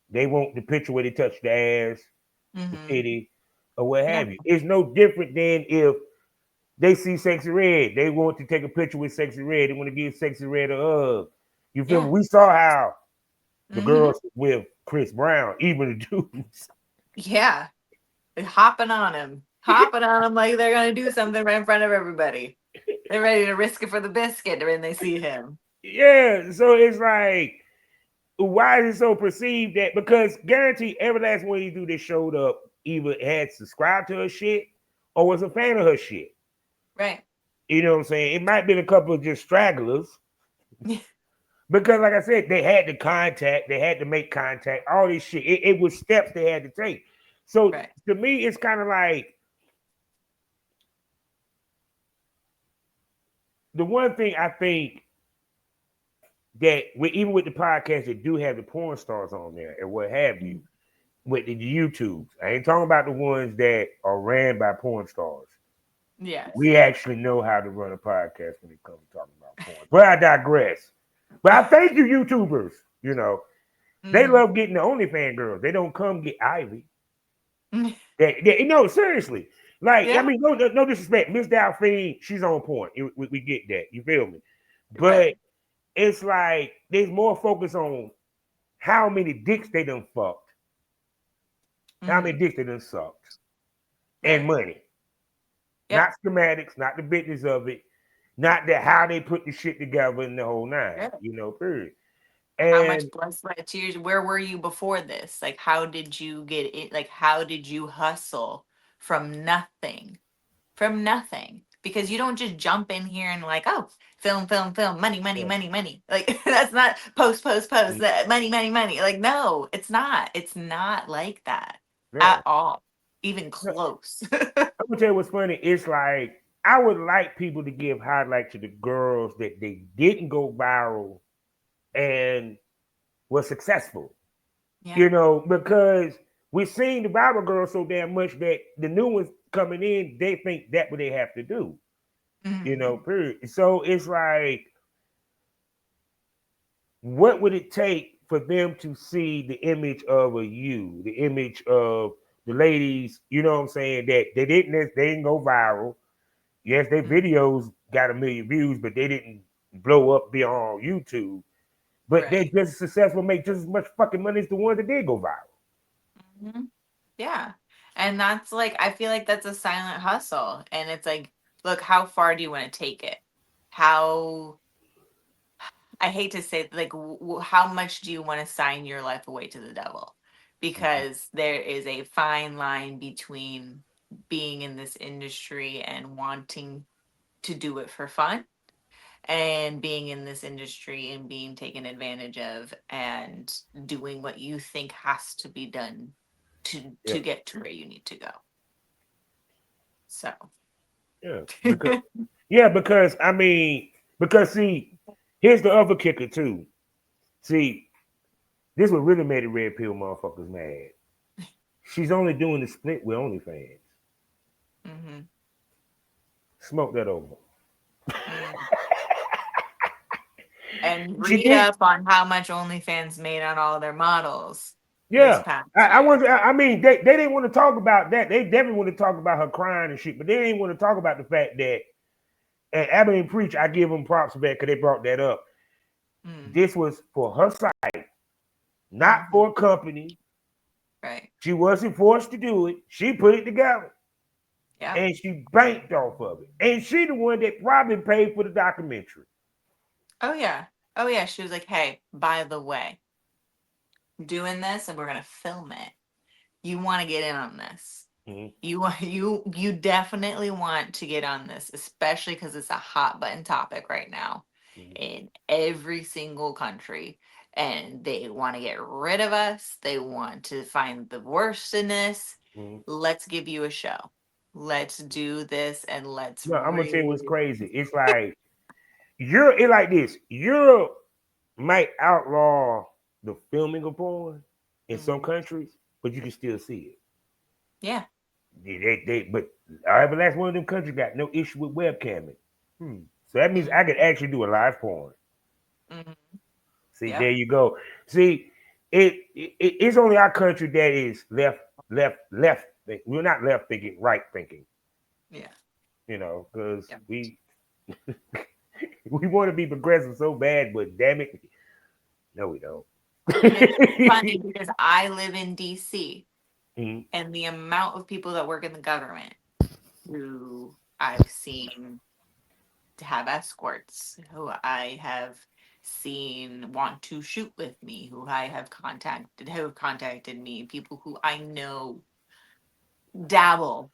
They want the picture where they touch the ass, the Mhm. titty, or what Yeah. have you. It's no different than if they see Sexy Red. They want to take a picture with Sexy Red. They want to give Sexy Red a hug. You feel me? Yeah. We saw how the Mhm. girls with Chris Brown, even the dudes. Yeah. They're hopping on him like they're gonna do something right in front of everybody. They're ready to risk it for the biscuit when they see him. Yeah, so it's like, why is it so perceived that? Because guarantee every last one of these dudes that showed up either had subscribed to her shit or was a fan of her shit. Right. You know what I'm saying? It might have been a couple of just stragglers. Because, like I said, they had to contact, they had to make contact, all this shit. It was steps they had to take. So Right. to me, it's kind of like the one thing I think that even with the podcast that do have the porn stars on there and what have you, Mhm. with the YouTubes, I ain't talking about the ones that are ran by porn stars. Yes. We actually know how to run a podcast when it comes to talking about porn. But I digress. But I thank you, YouTubers. You know, they Mhm. love getting the OnlyFans girls. They don't come get Ivy. No, seriously. Like, I Yeah. mean, no disrespect. Miss Delphine, she's on point. We get that. You feel me? Right. But it's like there's more focus on how many dicks they done fucked, how many Mhm. dicks they done sucked, and Right. money. Yep. Not schematics, not the business of it, not the how they put the shit together in the whole nine, Yeah. you know, period. How much And blood, sweat, tears? Where were you before this? Like, how did you get it? Like, how did you hustle from nothing? From nothing. Because you don't just jump in here and like, oh, film, money, money, yeah, money, money. Like that's not post, money, money, money. Like, no, it's not. It's not like that yeah. at all. Even close. I'm gonna tell you what's funny. It's like I would like people to give highlight to the girls that they didn't go viral and were successful. Yeah. You know, because we're seeing the viral girls so damn much that the new ones coming in, they think that's what they have to do. You Mhm. know, period. So it's like, what would it take for them to see the image of a you, the image of the ladies, you know what I'm saying, that they didn't go viral. Yes, their Mhm. videos got 1 million views, but they didn't blow up beyond YouTube. But they're Right. just as successful, make just as much fucking money as the ones that did go viral. Mhm. Yeah. And that's like, I feel like that's a silent hustle. And it's like, look, how far do you want to take it? how I hate to say like how much do you want to sign your life away to the devil? Because there is a fine line between being in this industry and wanting to do it for fun and being in this industry and being taken advantage of and doing what you think has to be done Yeah, to get to where you need to go. So yeah, because because I mean, because see, here's the other kicker too. See, this what really made the red pill motherfuckers mad. She's only doing the split with OnlyFans. mhm. Smoke that over. Mm. And She read did. up on how much OnlyFans made on all their models this Yeah. past I year. was. I mean, they didn't want to talk about that. They definitely want to talk about her crying and shit, but they didn't want to talk about the fact that. And Abbott and Preach, I give them props for that because they brought that up. Mm. This was for her site, not Hmm. for a company. Right. She wasn't forced to do it. She put it together Yeah. and she banked off of it. And she the one that probably paid for the documentary. Oh yeah. Oh yeah. She was like, "Hey, by the way, doing this, and we're gonna film it. You want to get in on this? Mhm, You definitely want to get on this, especially because it's a hot button topic right now mhm, in every single country, and they want to get rid of us. They want to find the worst in this. mhm. Let's give you a show. Let's do this, and let's No, I'm gonna tell you what's really." crazy. It's like it like this. Europe might outlaw the filming of porn in some Mhm. countries, but you can still see it. Yeah. But every last one of them countries got no issue with webcamming. So that means Mhm. I could actually do a live porn. Mhm. See, there Yep. you go. See, it's only our country that is left. We're not left thinking, right thinking. Yeah. Because Yep. we want to be progressive so bad, but damn it, no, we don't. And it's funny because I live in DC, Mhm, and the amount of people that work in the government who I've seen to have escorts, who I have seen want to shoot with me, who have contacted me, people who I know dabble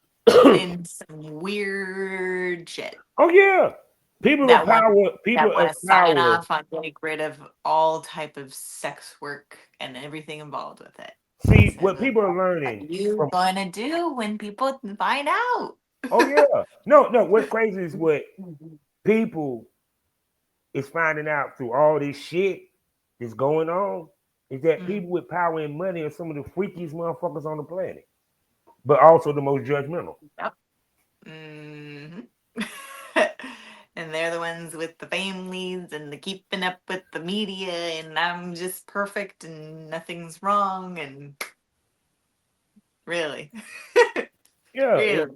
in some weird shit oh yeah, that want people of to sign power. off on getting rid of all type of sex work and everything involved with it. I See said, what "What people are are learning you from. gonna do when people find out?" Oh yeah, no, no. What's crazy is what people is finding out through all this shit that's going on is that Mm, people with power and money are some of the freakiest motherfuckers on the planet, but also the most judgmental. yep. Hmm. And they're the ones with the families and the keeping up with the media, and I'm just perfect and nothing's wrong, and really, Yeah, really.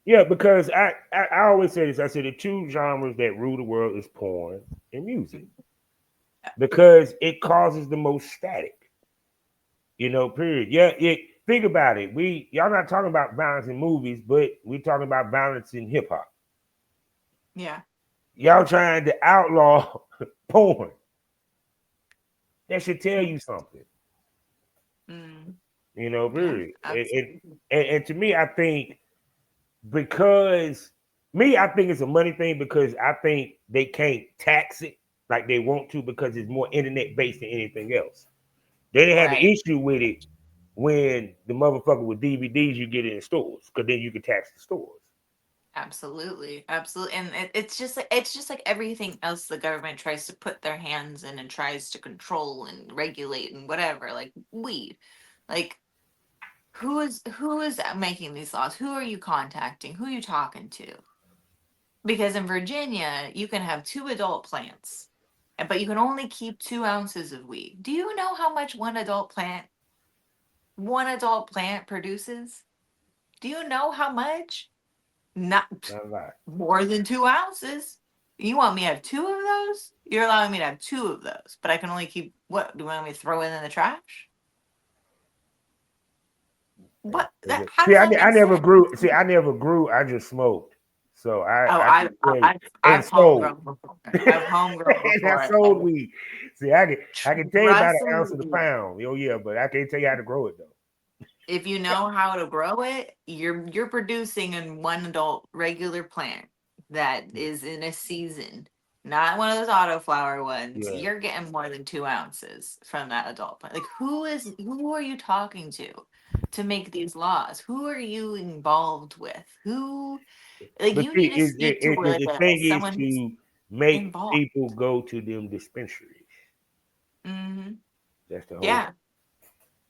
yeah. Because I always say this. I say the two genres that rule the world is porn and music because it causes the most static. Period. Yeah, think about it. Y'all not talking about violence in movies, but we talking about violence in hip hop. Yeah. Y'all trying to outlaw porn. That should tell Yeah. you something. Mm, yeah, Period. absolutely. And to me, I think because I think it's a money thing because I think they can't tax it like they want to because it's more internet based than anything else. They didn't have an Right. issue with it when the motherfucker with DVDs you get in stores because then you can tax the stores. Absolutely, absolutely, and it's just like everything else the government tries to put their hands in and tries to control and regulate and whatever. Like weed, like who is making these laws? Who are you contacting? Who are you talking to? Because in Virginia, you can have two adult plants, but you can only keep 2 ounces of weed. Do you know how much one adult plant produces? Do you know how much? Not Not a lot. more than 2 ounces. You want me to have two of those? You're allowing me to have two of those, but I can only keep what? Do you want me to throw it in the trash? What? That how See, does that I make never sense? grew. See, I never grew. I just smoked. So Oh, I can tell you, and I've sold. homegrown before. I've homegrown And I before. sold And weed. See, I can tell you about an trust ounce of the me, pound. Oh yeah, but I can't tell you how to grow it though. if you know how to grow it, you're producing in one adult regular plant that is in a season, not one of those autoflower ones. Yeah. You're getting more than 2 ounces from that adult plant. Like who are you talking to make these laws? Who are you involved with? Who like But you see, need to speak to like the a thing is someone who's to make involved. people go to them dispensaries. Hmm. That's the whole. Yeah.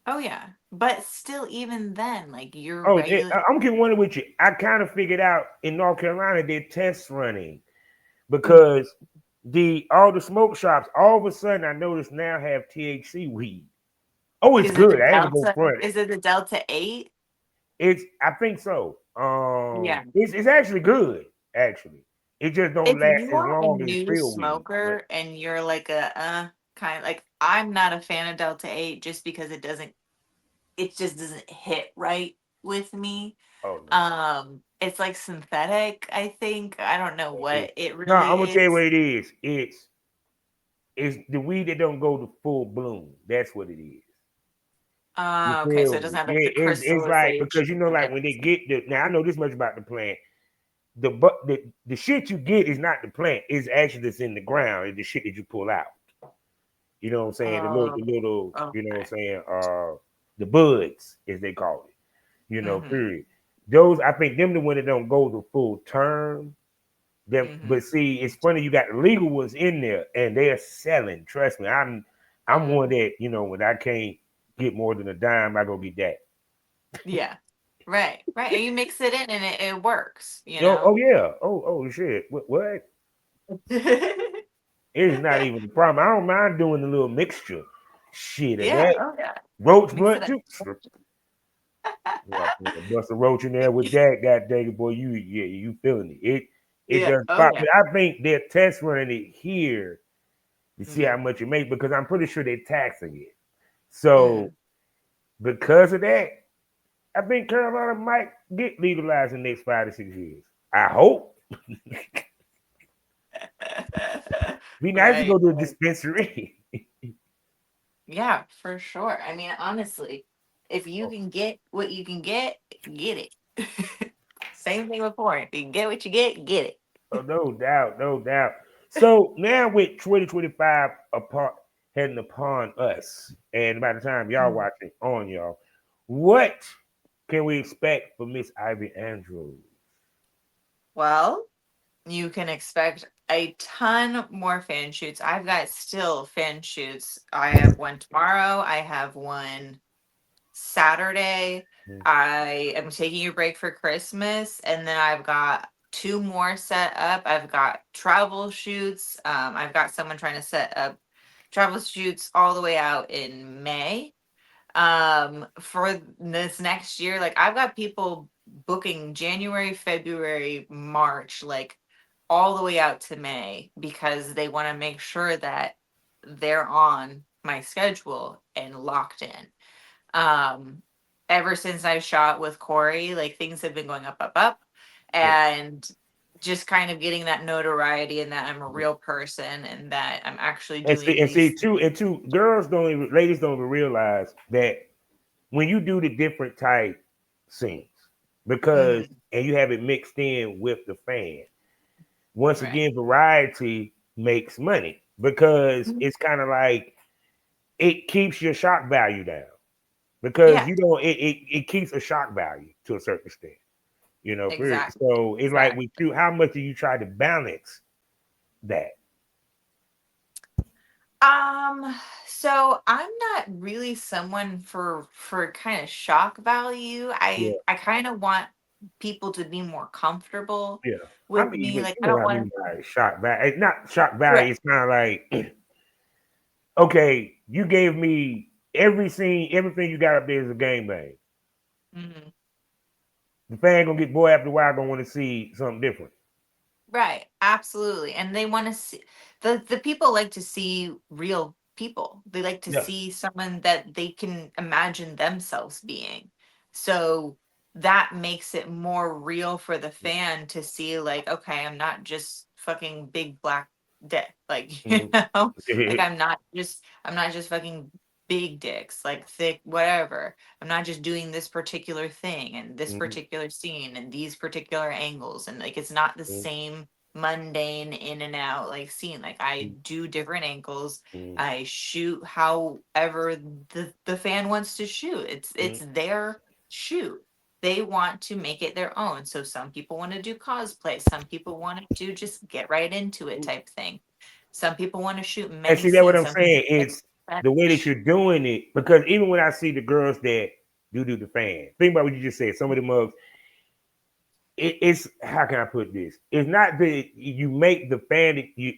Oh yeah. But still, even then, like your Oh, regular. I'm getting one with you. I kind of figured out in North Carolina they're test running Mhm. because the all the smoke shops all of a sudden I notice now have THC weed. Oh, it's Is it the good. I ain't gonna go Delta? front it. Is it the Delta 8? I think so. Yeah. It's actually good. Actually, it just don't If last you as are a long as new real weed. But smoker and you're like a kind of like I'm not a fan of Delta 8 just because it just doesn't hit right with me. oh no. It's like synthetic, I think. I don't know Yeah. what it No, I'm really gonna tell you what is. it is. It's the weed that don't go to full bloom. That's what it is. You Okay, so feel it doesn't me? have like Yeah, the it's like crystallization. because you know, like when they get the now I know this much about the plant. The shit you get is not the plant. It's actually that's in the ground. It's the shit that you pull out. You know what I'm saying? Oh, The little, you know what okay. I'm saying? The buds, as they call it. Mm-hmm. Period. Those I think them the one that don't go the full term. Them, Mm-hmm. but see, it's funny you got the legal ones in there and they're selling. Trust me, I'm one Mm. that when I can't get more than a dime, I go get that. Yeah. Right. Right. And you mix it in and it works, Oh yeah. Oh shit. What? It's not even the problem. I don't mind doing the little mixture. Shit of Yeah. that. Oh yeah. Roach Mix it blunt up. too. Yeah, bust a roach in there with that. God dang it, boy, you feeling it. It Yeah. does Oh pop. yeah. But I think they're test running it here to see how Mm-hmm. much it makes because I'm pretty sure they're taxing it. So Mm. because of that, I think Carolina might get legalized in the next 5 to 6 years. I hope. Be nice to Right. go to a Right. dispensary. Yeah, for sure. I mean, honestly, if you can get what you can get it. Same thing with porn. If you can get what you get it. Oh, no doubt, no doubt. So now with 2025 apart heading upon us, and by the time y'all Mm. watching on y'all, what can we expect from Miss Ivy Andrews? Well, you can expect a ton more fan shoots. I've got still fan shoots. I have one tomorrow. I have one Saturday. Hmm. I am taking a break for Christmas, and then I've got two more set up. I've got travel shoots. I've got someone trying to set up travel shoots all the way out in May. For this next year, like I've got people booking January, February, March, like all the way out to May because they want to make sure that they're on my schedule and locked in. um Ever since I shot with Cory, like things have been going up, up, up, Yeah. and just kind of getting that notoriety and that I'm a real person and that I'm actually doing And see, these. two girls don't even, ladies don't even realize that when you do the different type scenes, because Mhm. and you have it mixed in with the fan. Once Right. again, variety makes money because Mhm. it's kind of like it keeps your shock value down because Yeah, you don't it keeps a shock value to a certain extent, period. exactly. So it's like with Exactly. you, how much do you try to balance that? Um, so I'm not really someone for kind of shock value. Yeah, I kind of want people to be more comfortable yeah. I with mean, me. but Like you I know don't what I mean want by shock value. It's not shock to. value. It's kind of like, okay, you gave me every scene, everything you got up there is a gangbang. Mhm. The fan gonna get boy after a while gonna want to see something different. Right, absolutely. And they want to see the people like to see real people. They like to Yeah, see someone that they can imagine themselves being. So that makes it more real for the fan to see, like, okay, I'm not just fucking big black dick, like, you Mhm. know, like I'm not just fucking big dicks, like thick whatever. I'm not just doing this particular thing and this Mhm. particular scene and these particular angles, and like it's not the Mhm. same mundane in and out like scene. Like I do different angles. Mhm. I shoot however the fan wants to shoot. It's Mhm. their shoot. They want to make it their own. So some people want to do cosplay, some people want to do just get right into it type thing. Some people want to shoot And many see that what scenes, I'm some people saying? like It's the way that fetish. you're doing it. Because even when I see the girls that do the fan, think about what you just said. Some of the mugs, it's how can I put this? It's not that you make the fan you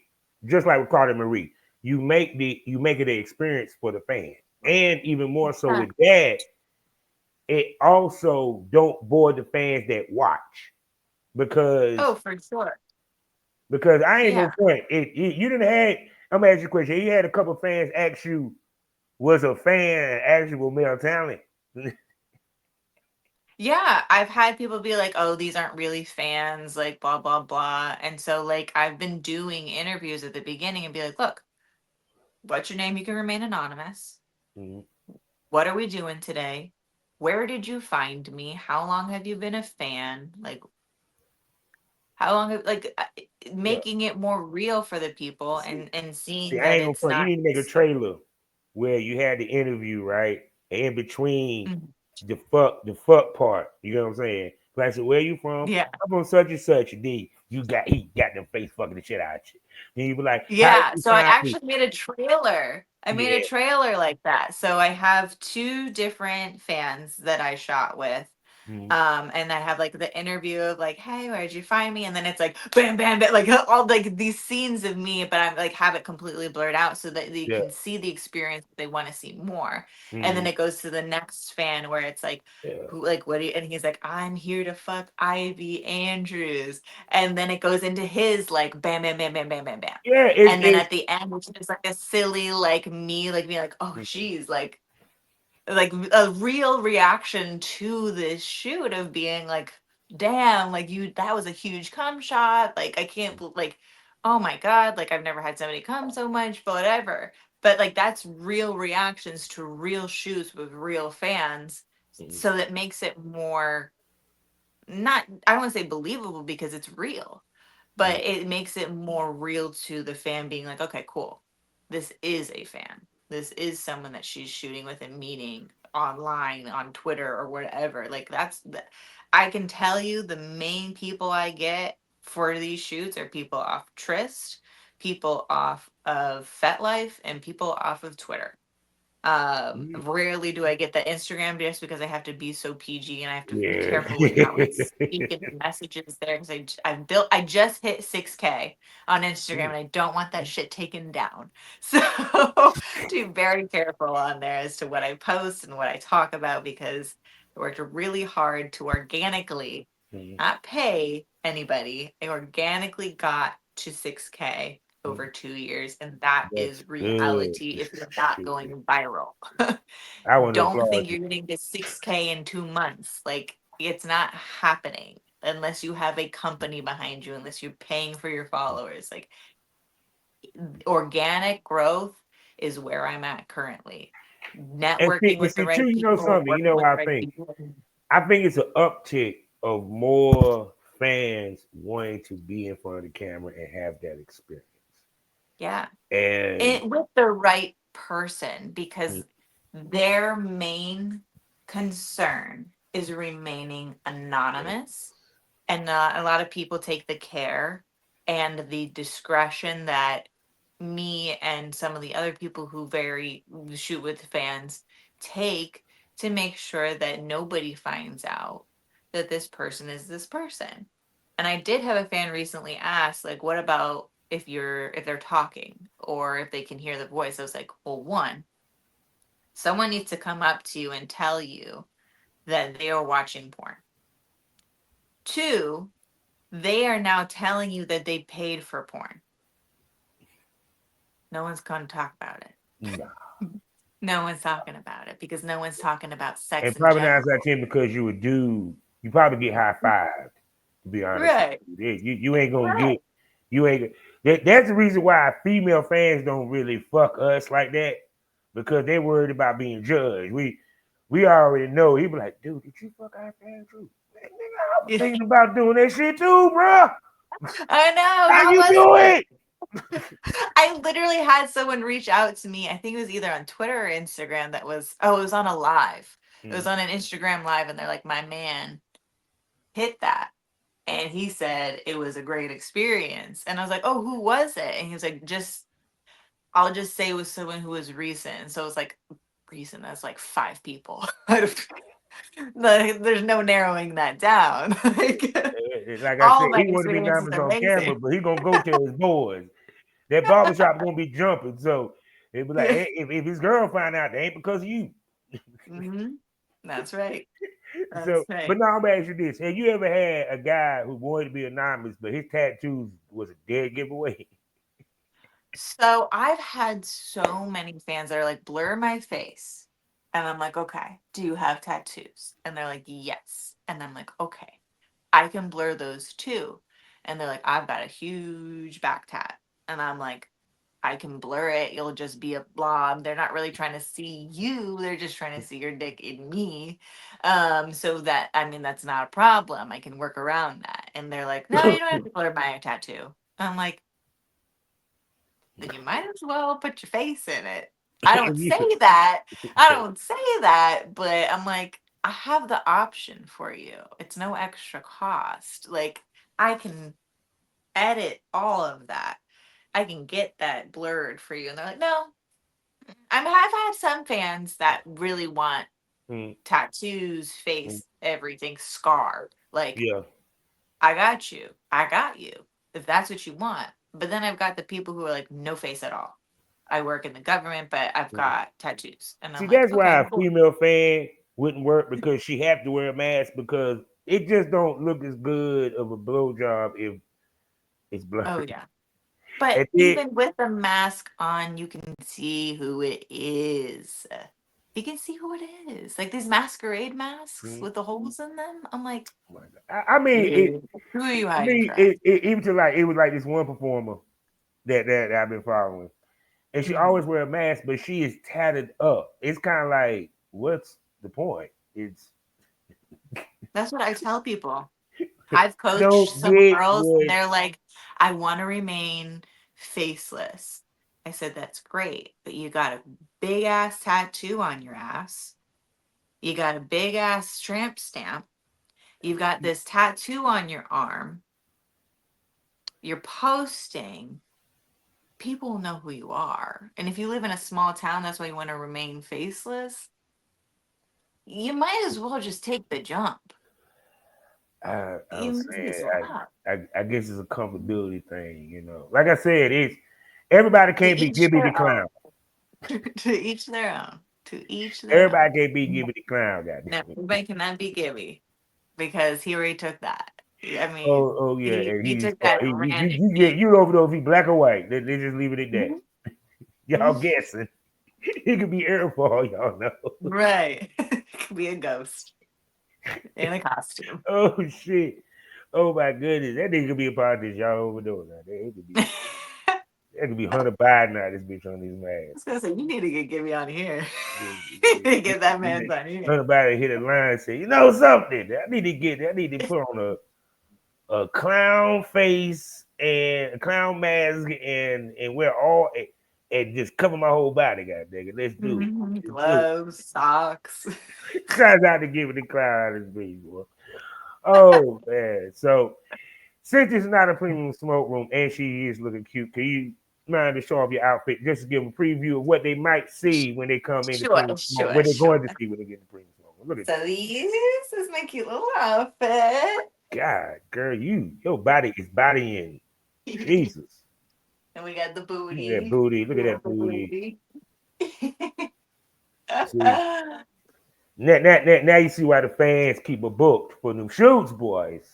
just like with Carter Marie. You make it an experience for the fan, and even more so Yeah. with that, it also don't bore the fans that watch because Oh, for sure. I ain't Yeah. no front. You didn't have. I'm gonna ask you a question. You had a couple fans ask you, was a fan actual male talent? Yeah, I've had people be like, "Oh, these aren't really fans," like blah blah blah. And so like I've been doing interviews at the beginning and be like, "Look, what's your name? You can remain anonymous. Mhm. What are we doing today? Where did you find me? How long have you been a fan? Like how long have like Yeah. making it more real for the people See, and seeing I that ain't gonna it's front. You not need to make a this. trailer where you had the interview, right? And in between Mhm. the fuck part. You know what I'm saying? Like I said, where you from? Yeah. I'm from such and such. And then he got them face fucking the shit out of you. Then you be like, how did Yeah, you so I find me? actually made a trailer. I made a Yeah. trailer like that. So I have two different fans that I shot with. Mhm. And I have like the interview of like, hey, where'd you find me? And then it's like bam, bam, bam, like all like these scenes of me, but I'm like have it completely blurred out so that they Yeah. can see the experience they want to see more. And then Mhm. it goes to the next fan where it's like, Yeah. who like what do you and he's like, I'm here to fuck Ivy Andrews. And then it goes into his like bam, bam, bam, bam, bam, bam, bam. Yeah. And then at the end, which is like a silly like me, like being like, oh, Mhm. she's like a real reaction to this shoot of being like, damn, like you that was a huge cum shot. Like I can't like, oh my God, like I've never had somebody come so much, but whatever. But like that's real reactions to real shoots with real fans. Mhm. So that makes it more not I don't want to say believable because it's real, but Mhm. it makes it more real to the fan being like, okay, cool. This is a fan. This is someone that she's shooting with and meeting online on Twitter or whatever. Like I can tell you the main people I get for these shoots are people off Trist, people off of FetLife, and people off of Twitter. Mhm. Rarely do I get the Instagram just because I have to be so PG and I have to be Yeah. careful with how I speak in the messages there because I just hit 6K on Instagram and I don't want that shit taken down. So to be very careful on there as to what I post and what I talk about because I worked really hard to organically Mhm. not pay anybody. I organically got to 6K over Mhm. 2 years, and that That's is good. reality if you're not Shit. going viral. I want to Don't applaud think you. you're getting to 6K in 2 months. Like, it's not happening unless you have a company behind you, unless you're paying for your followers. Like, organic growth is where I'm at currently. Networking And with the see, too, right you know people, something. You working know with what the I right think? people. I think it's an uptick of more fans wanting to be in front of the camera and have that experience. Yeah. And With the right person mm, because their main concern is remaining yeah, anonymous and a lot of people take the care and the discretion that me and some of the other people who very shoot with fans take to make sure that nobody finds out that this person is this person. And I did have a fan recently ask, like, what about if they're talking or if they can hear the voice? I was like, well, one, someone needs to come up to you and tell you that they are watching porn. Two, they are now telling you that they paid for porn. No one's going to talk about it. nah. No one's talking about it because no one's talking about sex And in probably not that general. team because you a dude. you probably get high fived. To be honest with Right. you, you ain't gonna Right. get you ain't. That's the reason why female fans don't really fuck us like that because they worried about being judged. We already know. He be like, dude, did you fuck our fan too? Man, nigga, I was thinking about doing that shit too, bro. I know. How How you was do it? it? I literally had someone reach out to me. I think it was either on Twitter or Instagram that was, oh, it was on a live. It was Mm. on an Instagram live, and they're like, my man hit that. And he said it was a great experience. And I was like, oh, who was it? And he was like, I'll just say it was someone who was recent. And so it was like, recent, that's like 5 people. There's no narrowing that down. Like, Like I said, all my he want to be experiences anonymous are on camera, amazing. but he gonna go tell his boys. That barbershop gonna be jumping. So it be like, Yeah. hey, if his girl find out, it ain't because of you. Hmm. That's right. That's So, but right. now I'm gonna ask you this: have you ever had a guy who wanted to be anonymous, but his tattoos was a dead giveaway? So I've had so many fans that are like, blur my face. And I'm like, okay, do you have tattoos? And they're like, yes. And I'm like, okay, I can blur those too. And they're like, I've got a huge back tat. And I'm like, I can blur it. You'll just be a blob. They're not really trying to see you. They're just trying to see your dick in me. So that, I mean, that's not a problem. I can work around that. And they're like, no, you don't have to blur my tattoo. I'm like, then you might as well put your face in it. I don't say that. I don't say that, but I'm like, I have the option for you. It's no extra cost. Like, I can edit all of that. I can get that blurred for you. And they're like, no. I've had some fans that really want Mm, tattoos, mm, face, everything scarred. Like, yeah. I got you. I got you. If that's what you want. But then I've got the people who are like, no face at all. I work in the government, but I've Mm. got tattoos. And I'm See, like, that's why okay, a cool. female fan wouldn't work because she have to wear a mask because it just don't look as good of a blowjob if it's Oh, blurry. yeah. But And then even with the mask on, you can see who it is. You can see who it is. Like these masquerade masks mm, with the holes in them. I'm like, oh my God. I mean, dude, who are you I hiding mean, from? even to like it was like this one performer that I've been following, and she Mhm. always wear a mask, but she is tatted up. It's kind of like, what's the point? It's That's what I tell people. I've I coached don't some get girls and what. they're like, I want to remain faceless. I said, that's great, but you got a big ass tattoo on your ass. You got a big ass tramp stamp. You've got this tattoo on your arm. You're posting. People will know who you are. And if you live in a small town, that's why you want to remain faceless. You might as well just take the jump. I You was might as saying, well. I guess it's a comfortability thing, you know. Like I said, it's everybody To can't be each Gibby the their own. clown. To each their own. To each their own. Everybody can't be Gibby the clown, Now, goddamn it. everybody cannot be Gibby because he already took that. I mean, Oh yeah, and he he's took that and ran it. you don't know if he black or white. They just leave it at that. Mhm. Y'all guessing. He could be Air for all y'all know. Right. Could be a ghost in a costume. Oh shit. Oh my goodness. That nigga could be a part of this. Y'all overdoing that. I That could be Hunter Biden out this bitch on these masks. was gonna say you need to get Gibby on here. Yeah, You yeah, need to get that yeah. man on here. Hunter Biden hit a line and say, you know something? I need to put on a clown face and a clown mask and wear all and just cover my whole body, god dang it. Let's do it. Mhm. Let's do it. Gloves, socks. Shout out to giving the clown out of this bitch, boy. Oh man. So since it's not a premium smoke room and she is looking cute, can you mind to show off your outfit just to give them a preview of what they might see when they come into Sure, premium smoke, sure, what they're sure. going to see when they get to premium smoke? Look at So this is my cute little outfit. God, girl, your body is bodying. Jesus. And we got the Look at that booty. booty. Look We at that got the booty. booty. See. Now you see why the fans keep a booked for them shoots, boys.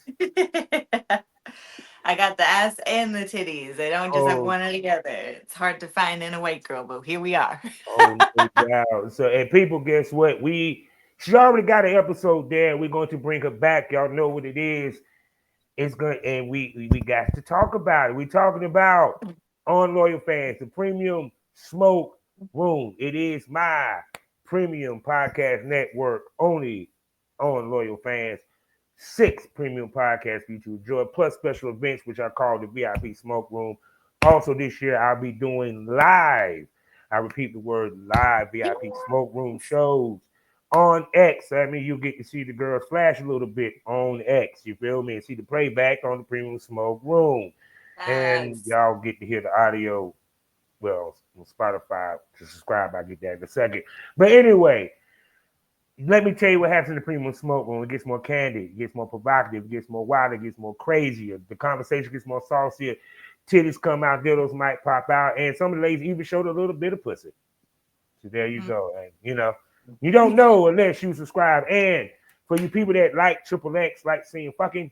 I got the ass and the titties. They don't just have Oh, one or the other. It's hard to find in a white girl, but here we are. oh, no doubt. So, and people, guess what? We She already got an episode there. We're going to bring her back. Y'all know what it is. It's good, and we got to talk about it. We're talking about on Loyal Fans, the Premium Smoke Room. It is my premium podcast network only on Loyal Fans. 6 premium podcasts for you to enjoy, plus special events, which I call the VIP Smoke Room. Also, this year I'll be doing live. I repeat the word live VIP Smoke Room shows on X. I mean, you get to see the girls flash a little bit on X. You feel me? And see the playback on the Premium Smoke Room. And Yes. y'all get to hear the audio. Well, on Spotify to subscribe, I get that in a second. But anyway, let me tell you what happens in the Premium Smoke Room. It gets more candid, it gets more provocative, it gets more wild, it gets more crazier. The conversation gets more saucier. Titties come out, dildos might pop out, and some of the ladies even showed a little bit of pussy. So there you go. And you don't know unless you subscribe. And for you people that like Triple X, like seeing fucking,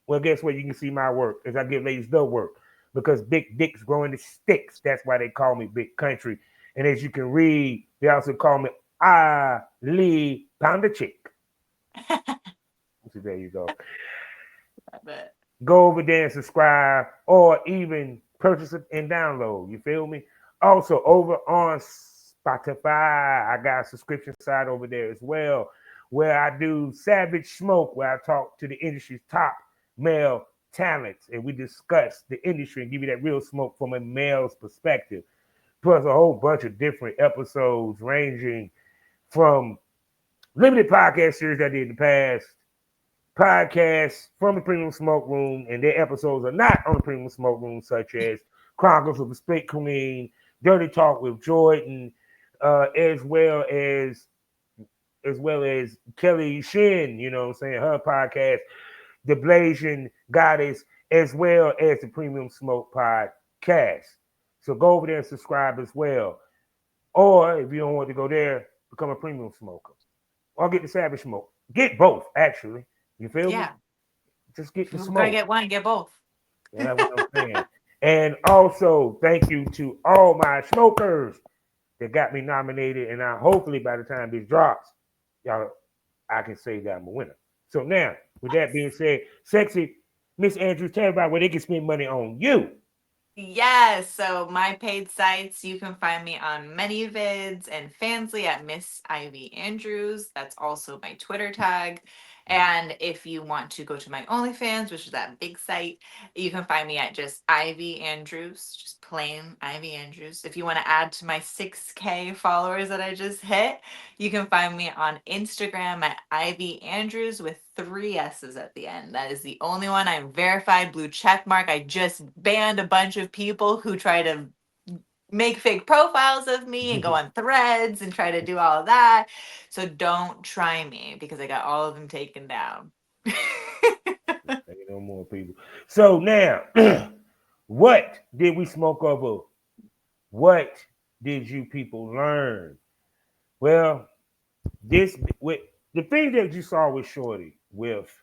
well, guess what? You can see my work as I give ladies the work. Because big dicks grow into sticks. That's why they call me Big Country. And as you can read, they also call me Ali Pounder Chick. So there you go. But Go over there and subscribe or even purchase it and download. You feel me? Also, over on Spotify, I got a subscription side over there as well, where I do Savage Smoke, where I talk to the industry's top male talents and we discuss the industry and give you that real smoke from a male's perspective. Plus, a whole bunch of different episodes ranging from limited podcast series I did in the past, podcasts from the Premium Smoke Room, and their episodes are not on the Premium Smoke Room, such as Chronicles of a Split Queen, Dirty Talk with Jordan, as well as Kelly Shin, you know what I'm saying, her podcast, The Blasian Goddess, as well as the Premium Smoke Podcast. So go over there and subscribe as well. Or if you don't want to go there, become a premium smoker. Or get the Savage Smoke. Get both, actually. You feel me? yeah, Just get if the you're gonna smoke. get one, get both. That's what I'm saying. And also, thank you to all my smokers that got me nominated. And I hopefully by the time this drops, y'all, I can say that I'm a winner. So now, with that being said, sexy Miss Andrews, tell everybody where they can spend money on you. Yes, so my paid sites, you can find me on ManyVids and Fansly at Miss Ivy Andrews. That's also my Twitter tag. And if you want to go to my OnlyFans, which is that big site, you can find me at just Ivy Andrews, just plain Ivy Andrews. If you want to add to my 6K followers that I just hit, you can find me on Instagram at Ivy Andrews with 3 S's at the end. That is the only one. I'm verified, blue check mark. I just banned a bunch of people who try to make fake profiles of me and go on threads and try to do all of that. So don't try me because I got all of them taken down. Say no more people. So now, what did we smoke over? What did you people learn? Well, this with the thing that you saw with Shorty with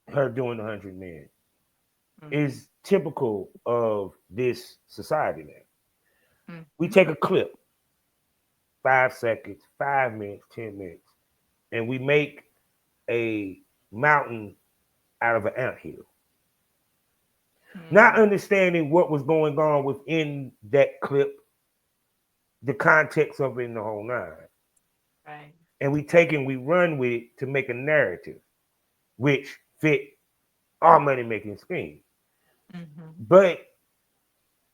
her doing 100 men is typical of this society now. We take a clip, 5 seconds, 5 minutes, 10 minutes, and we make a mountain out of an anthill. Not understanding what was going on within that clip, the context of it in the whole nine. Right. And we take and we run with it to make a narrative which fit our money making scheme. But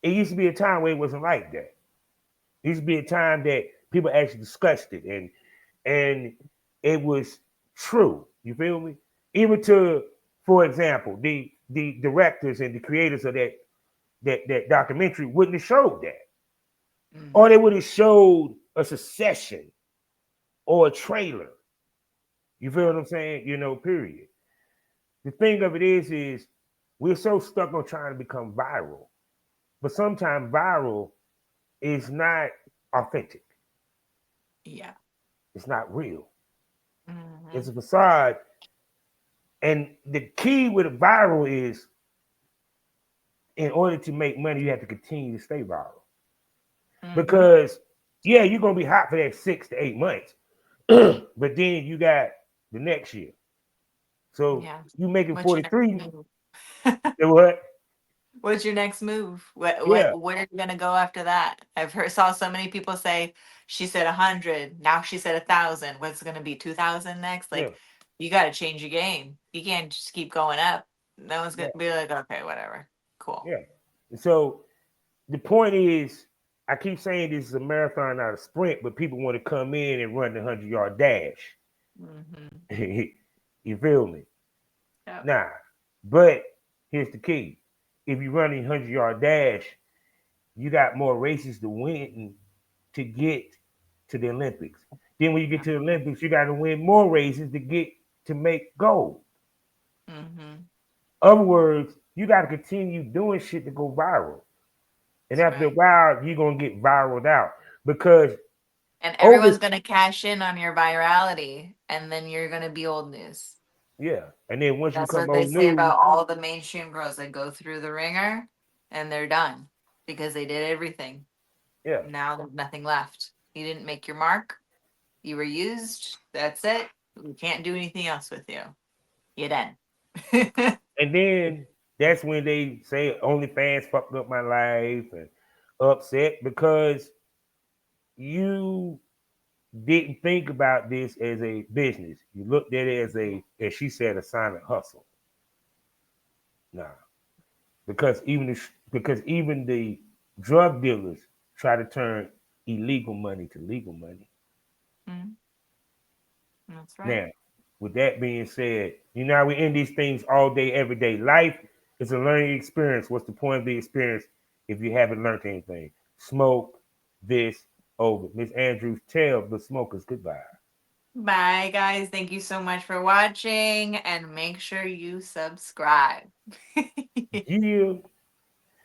it used to be a time where it wasn't like that. It used to be a time that people actually discussed it and it was true. You feel me? Even to, for example, the directors and the creators of that documentary wouldn't have showed that. Or they would have showed a succession or a trailer. You feel what I'm saying? Period. The thing of it is we're so stuck on trying to become viral. But sometimes viral is not authentic. Yeah. It's not real. It's a facade. And the key with a viral is in order to make money, you have to continue to stay viral. Because, yeah, you're going to be hot for that 6 to 8 months. But then you got the next year. So Yeah. you making What's your next 43. move? Then what? What's your next move? Yeah, Where are you gonna go after that? Saw so many people say she said 100, now she said 1,000. What's gonna be 2,000 next? yeah, Like, you got to change your game. You can't just keep going up. No one's yeah, gonna be like, okay, whatever, cool. yeah. And so the point is, I keep saying this is a marathon, not a sprint, but people want to come in and run the 100-yard dash. Mm-hmm. You feel me? Yep. Nah. But here's the key. If you run a 100-yard dash, you got more races to win to get to the Olympics. Then when you get to the Olympics, you got to win more races to get to make gold. Mm-hmm. Other words, you got to continue doing shit to go viral. And That's after a right. while, you're gonna get viraled out because And over everyone's gonna cash in on your virality, and then you're gonna be old news. yeah. And then once you That's become what they old say news, about all the mainstream girls that go through the ringer and they're done because they did everything. yeah. Now there's nothing left. You didn't make your mark. You were used. That's it. We can't do anything else with you. You're done. And then that's when they say OnlyFans fucked up my life and upset because you didn't think about this as a business. You looked at it as she said, a silent hustle. Nah, because even the drug dealers try to turn illegal money to legal money. Mm, that's right. Now, with that being said, you know how we end these things all day, every day. Life is a learning experience. What's the point of the experience if you haven't learned anything? Smoke this over. Miss Andrews, tell the smokers goodbye. Bye, guys. Thank you so much for watching and make sure you subscribe. Yeah.